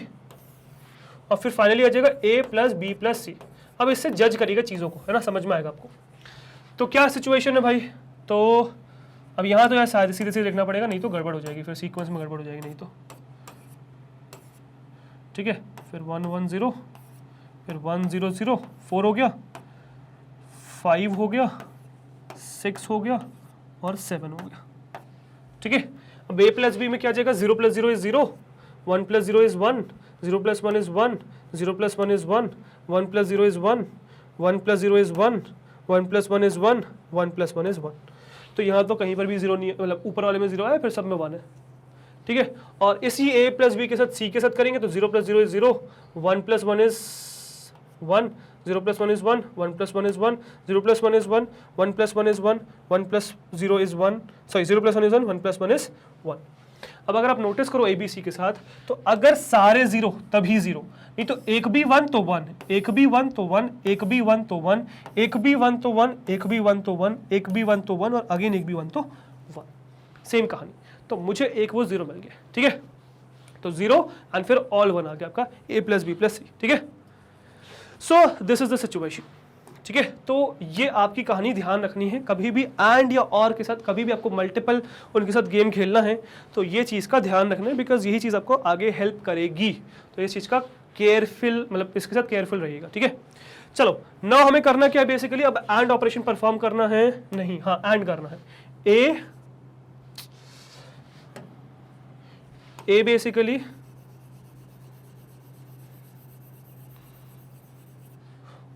और फिर फाइनली आ जाएगा A + B + C। अब इससे जज करिएगा चीज़ों को, है ना, समझ में आएगा आपको। तो क्या सिचुएशन है भाई, तो अब यहाँ तो यार सीधे सीधे लिखना पड़ेगा, नहीं तो गड़बड़ हो जाएगी, फिर सीक्वेंस में गड़बड़ हो जाएगी नहीं तो। ठीक है, फिर 1 1 0, फिर 1 0 0, 4 हो गया, 5 हो गया, 6 हो गया और 7 हो गया। ठीक है, अब A + B में क्या आ जाएगा, 0 + 0 is 0, 1 + 0 is 1, 0 + 1 is 1, 0 + 1 is 1, 1 + 0 is 1, 1 + 0 is 1, 1 + 1 is 1, 1 + 1 is 1। तो यहाँ तो कहीं पर भी 0 नहीं है, मतलब ऊपर वाले में 0 है, फिर सब में 1 है। ठीक है, और इसी A + B के साथ C के साथ करेंगे तो 0 + 0 is 0, 1 + 1 is 1, 0 + 1 is 1, 1 + 1 is 1, 0 + 1 is 1, 1 + 1 is 1, 1 + 0 is 1, sorry 0 + 1 is 1, 1 + 1 is 1। अब अगर आप नोटिस करो ABC के साथ, तो अगर सारे 0 तभी 0, नहीं तो एक भी 1 तो 1, एक भी 1 तो 1, एक भी 1 तो 1, एक भी 1 तो 1, एक भी 1 तो 1, एक भी 1 तो 1, और अगेन एक भी 1 तो 1, सेम कहानी। तो मुझे एक वो 0 मिल गया। ठीक है, तो 0 एंड फिर ऑल 1 आ गया आपका A + B + C। ठीक है, सो दिस इज द सिचुएशन। ठीक है, तो ये आपकी कहानी ध्यान रखनी है, कभी भी एंड या और के साथ, कभी भी आपको मल्टीपल उनके साथ गेम खेलना है तो ये चीज़ का ध्यान रखना है, बिकॉज यही चीज़ आपको आगे हेल्प करेगी। तो इस चीज़ का केयरफुल, मतलब इसके साथ केयरफुल रहिएगा। ठीक है, चलो नाउ हमें करना क्या है बेसिकली, अब एंड ऑपरेशन परफॉर्म करना है, नहीं हाँ एंड करना है। ए बेसिकली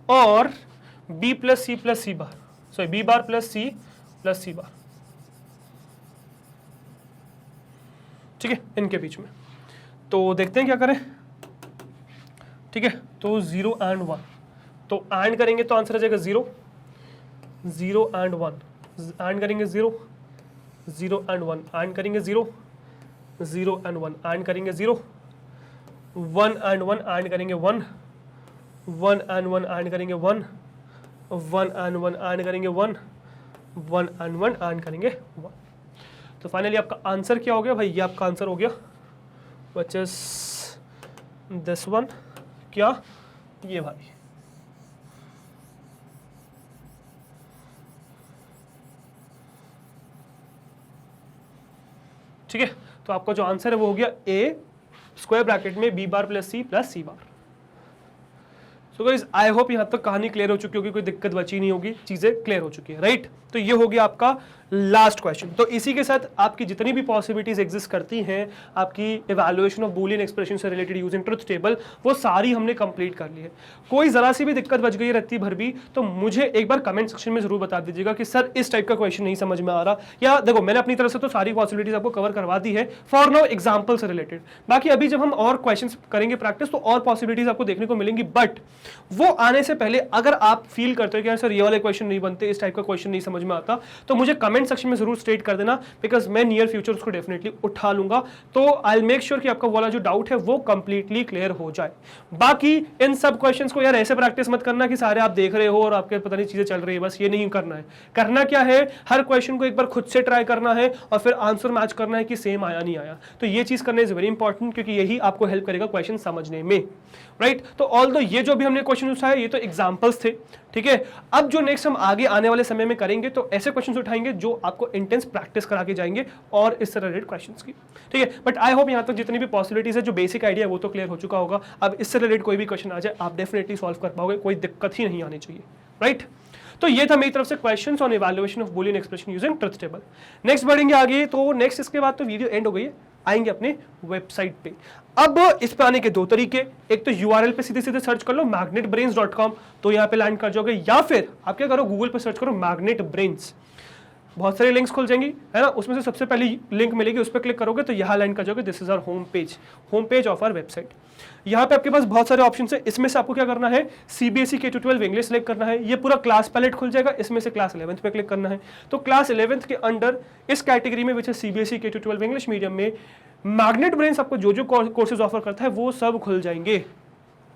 और B + C + C बार, सॉरी B बार + C + C बार। ठीक है, इनके बीच में तो देखते हैं क्या करें। ठीक है, तो 0 एंड 1, तो एंड करेंगे तो आंसर आ जाएगा 0, 0 एंड 1, एंड करेंगे 0, 0 एंड 1, एंड करेंगे 0, 0 एंड 1, एंड करेंगे 0, 1 एंड 1, एंड करेंगे 1, 1 एंड 1, एंड करेंगे 1, 1 एंड 1, एंड करेंगे 1, 1 एंड 1, एंड करेंगे 1। तो फाइनली आपका आंसर क्या हो गया भाई, ये आपका आंसर हो गया, व्हिच इज दिस वन, क्या ये भाई। ठीक है, तो आपका जो आंसर है वो हो गया A स्क्वायर ब्रैकेट में B bar + C + C bar. So guys I hope यहाँ तक कहानी क्लियर हो चुकी होगी, कोई दिक्कत बची नहीं होगी, चीजें क्लियर हो चुकी है, राइट। तो ये हो गया आपका लास्ट क्वेश्चन। तो इसी के साथ आपकी जितनी भी पॉसिबिलिटीज एग्जिस्ट करती हैं आपकी इवैल्यूएशन ऑफ बूलियन एक्सप्रेशन से रिलेटेड यूजिंग ट्रुथ टेबल, वो सारी हमने कंप्लीट कर ली है। कोई जरा सी भी दिक्कत बच गई रत्ती भर भी तो मुझे एक बार कमेंट सेक्शन में जरूर बता दीजिएगा कि सर इस टाइप का क्वेश्चन नहीं समझ में आ रहा, या देखो मैंने अपनी तरफ से तो सारी पॉसिबिलिटीज आपको कवर करवा दी है फॉर नाउ एग्जाम्पल से रिलेटेड। बाकी अभी जब हम और क्वेश्चन करेंगे प्रैक्टिस तो और पॉसिबिलिटीज आपको देखने को मिलेंगी, बट वो आने से पहले अगर आप फील करते हो कि यार सर ये वाले क्वेश्चन नहीं बनते, इस टाइप का क्वेश्चन नहीं समझ में आता, तो मुझे कमेंट सेक्शन में जरूर स्टेट कर देना, बिकॉज मैं नियर फ्यूचर उसको डेफिनेटली उठा लूंगा। तो आई विल मेक श्योर कि आपका वाला जो डाउट है वो कंप्लीटली क्लियर हो जाए। बाकी इन सब क्वेश्चंस को यार ऐसे प्रैक्टिस मत करना कि सारे आप देख रहे हो और आपके पता नहीं चीजें चल रही है, बस ये नहीं करना है। करना क्या है, हर क्वेश्चन को एक बार खुद से ट्राई करना है और फिर आंसर मैच करना है कि सेम आया नहीं आया। तो ये चीज करना इज वेरी इंपॉर्टेंट, क्योंकि यही आपको हेल्प करेगा क्वेश्चन समझने में, राइट। तो ऑल्दो ये जो भी हमने क्वेश्चन उठाए ये तो एग्जांपल्स थे, ठीक है। अब जो नेक्स्ट हम आगे आने वाले समय में करेंगे तो ऐसे क्वेश्चंस उठाएंगे जो आपको इंटेंस प्रैक्टिस करा के जाएंगे और इस तरह रिलेटेड क्वेश्चंस की, ठीक है। बट आई होप यहाँ तक जितनी भी पॉसिबिलिटीज है, जो बेसिक आइडिया है वो तो क्लियर हो चुका होगा। अब इससे रिलेटेड कोई भी क्वेश्चन आ जाए आप डेफिनेटली सॉल्व कर पाओगे, कोई दिक्कत ही नहीं आनी चाहिए, राइट। तो ये था मेरी तरफ से questions on evaluation of Boolean expression using truth table. Next बढ़ेंगे आगे, तो नेक्स्ट इसके बाद तो वीडियो एंड हो गई है, आएंगे अपने वेबसाइट पे। अब इस पे आने के दो तरीके, एक तो यूआरएल पे सीधे सीधे सर्च कर लो magnetbrains.com, तो यहाँ पे लैंड कर जाओगे, या फिर आप क्या करो गूगल पे सर्च करो मैग्नेट ब्रेन्स, बहुत सारी लिंक्स खुल जाएंगी, है ना। उसमें से सबसे पहली लिंक मिलेगी, उस पर क्लिक करोगे तो यहाँ लैंड कर जाओगे, this is our home page of our website. यहाँ पे आपके पास बहुत सारे ऑप्शन है, इसमें से आपको क्या करना है, सीबीएसई K-12 इंग्लिश सेलेक्ट करना है। ये पूरा क्लास पैलेट खुल जाएगा, इसमें से क्लास 11th पे क्लिक करना है। तो क्लास 11th के अंडर इस कैटेगरी में, विच है सीबीएसई K-12 इंग्लिश मीडियम में, मैग्नेट ब्रेन्स आपको जो जो कोर्सेज ऑफर करता है वो सब खुल जाएंगे।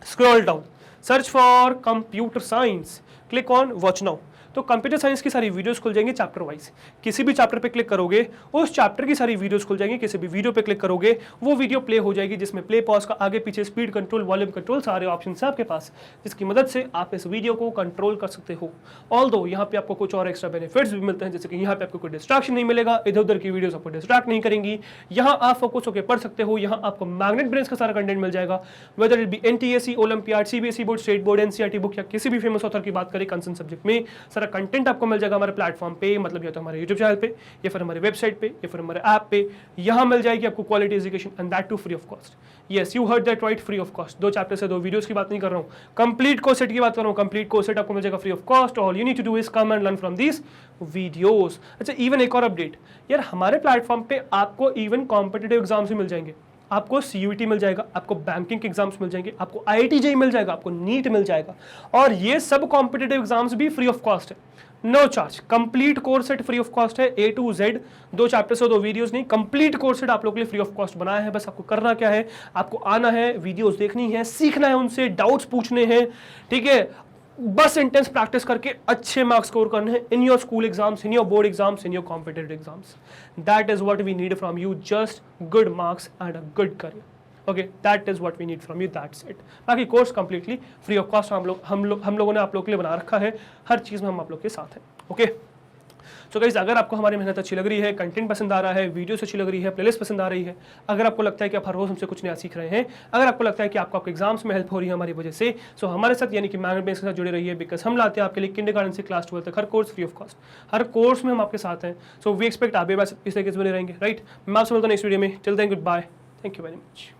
Scroll down, search for computer science, click on watch now. तो कंप्यूटर साइंस की सारी वीडियोस खुल जाएंगी चैप्टर वाइज, किसी भी चैप्टर पे क्लिक करोगे उस चैप्टर की सारी वीडियोस खुल जाएंगी, किसी भी वीडियो पे क्लिक करोगे वो वीडियो प्ले हो जाएगी, जिसमें प्ले पॉज का आगे पीछे स्पीड कंट्रोल, वॉल्यूम कंट्रोल सारे ऑप्शन है आपके पास, जिसकी मदद से आप इस वीडियो को कंट्रोल कर सकते हो। ऑल्दो यहाँ पे आपको कुछ और एक्स्ट्रा बेनिफिट्स भी मिलते हैं, जैसे कि यहाँ पे आपको कोई डिस्ट्रैक्शन नहीं मिलेगा, इधर उधर की वीडियोस आपको डिस्ट्रैक्ट नहीं करेंगी, यहाँ आप फोकस होकर पढ़ सकते हो, यहाँ आपको मैग्नेट ब्रेन्स का सारा कंटेंट मिल जाएगा, whether it be NTSE, olympiad, CBSE board, state board, NCERT book या किसी भी फेमस ऑथर की बात करें कंसर्न सब्जेक्ट में, सारा कंटेंट आपको मिल जाएगा हमारे प्लेटफॉर्म पे, मतलब या तो हमारे यूट्यूब चैनल पे या फिर हमारे वेबसाइट पे या फिर हमारे ऐप पे। यहाँ मिल जाएगी आपको quality education and that too free of cost. Yes, you heard that right, free of cost. 2 chapter से 2 वीडियोस की बात नहीं कर रहा हूँ, कंप्लीट कोर्स सेट की बात कर रहा हूँ। कंप्लीट कोर्स सेट आपको मिल जाएगा free of cost. All you need to do is come and learn from this videos. अच्छा, इवन एक और अपडेट यार, हमारे प्लेटफॉर्म पे आपको इवन कॉम्पिटिटिव एग्जाम्स भी मिल जाएंगे, आपको CUET मिल जाएगा, आपको बैंकिंग के एग्जाम्स मिल जाएंगे, आपको IIT JEE मिल जाएगा, आपको नीट मिल जाएगा, और ये सब कॉम्पिटिटिव एग्जाम्स भी फ्री ऑफ कॉस्ट है, no charge. Complete course set free of cost है, A to Z, 2 चैप्टर्स और 2 वीडियोस नहीं, कंप्लीट कोर्स सेट आप लोगों के लिए फ्री ऑफ कॉस्ट बनाया है। बस आपको करना क्या है, आपको आना है, वीडियोस देखनी है, सीखना है उनसे, डाउट्स पूछने हैं, ठीक है, बस इंटेंस प्रैक्टिस करके अच्छे मार्क्स स्कोर करने हैं in your school exams, in your board exams, in your competitive exams. That is what we need from you, just good marks and a good career. Okay, that is what we need from you, that's it. बाकी course completely free of cost हम लोगों ने आप लोगों के लिए बना रखा है, हर चीज़ में हम आप लोग के साथ हैं। ओके, सो गाइस, अगर आपको हमारी मेहनत अच्छी लग रही है, कंटेंट पसंद आ रहा है, वीडियोस अच्छी लग रही है, प्लेलिस्ट पसंद आ रही है, अगर आपको लगता है कि आप हर रोज हमसे कुछ नया सीख रहे हैं, अगर आपको लगता है कि आपको आपके एग्जाम्स में हेल्प हो रही है हमारी वजह से, सो हमारे साथ यानी कि मैग्नेट ब्रेन्स के साथ जुड़े रहिए, बिकॉज हम लाते हैं आपके लिए किंडरगार्टन से क्लास 12 तक हर कोर्स फ्री ऑफ कॉस्ट, हर कोर्स में हम आपके साथ हैं। सो वी एक्सपेक्ट आप भी बस इस तरीके से बने रहेंगे, राइट। मैं आपसे मिलता हूं नेक्स्ट वीडियो में, till then good bye, thank you very much.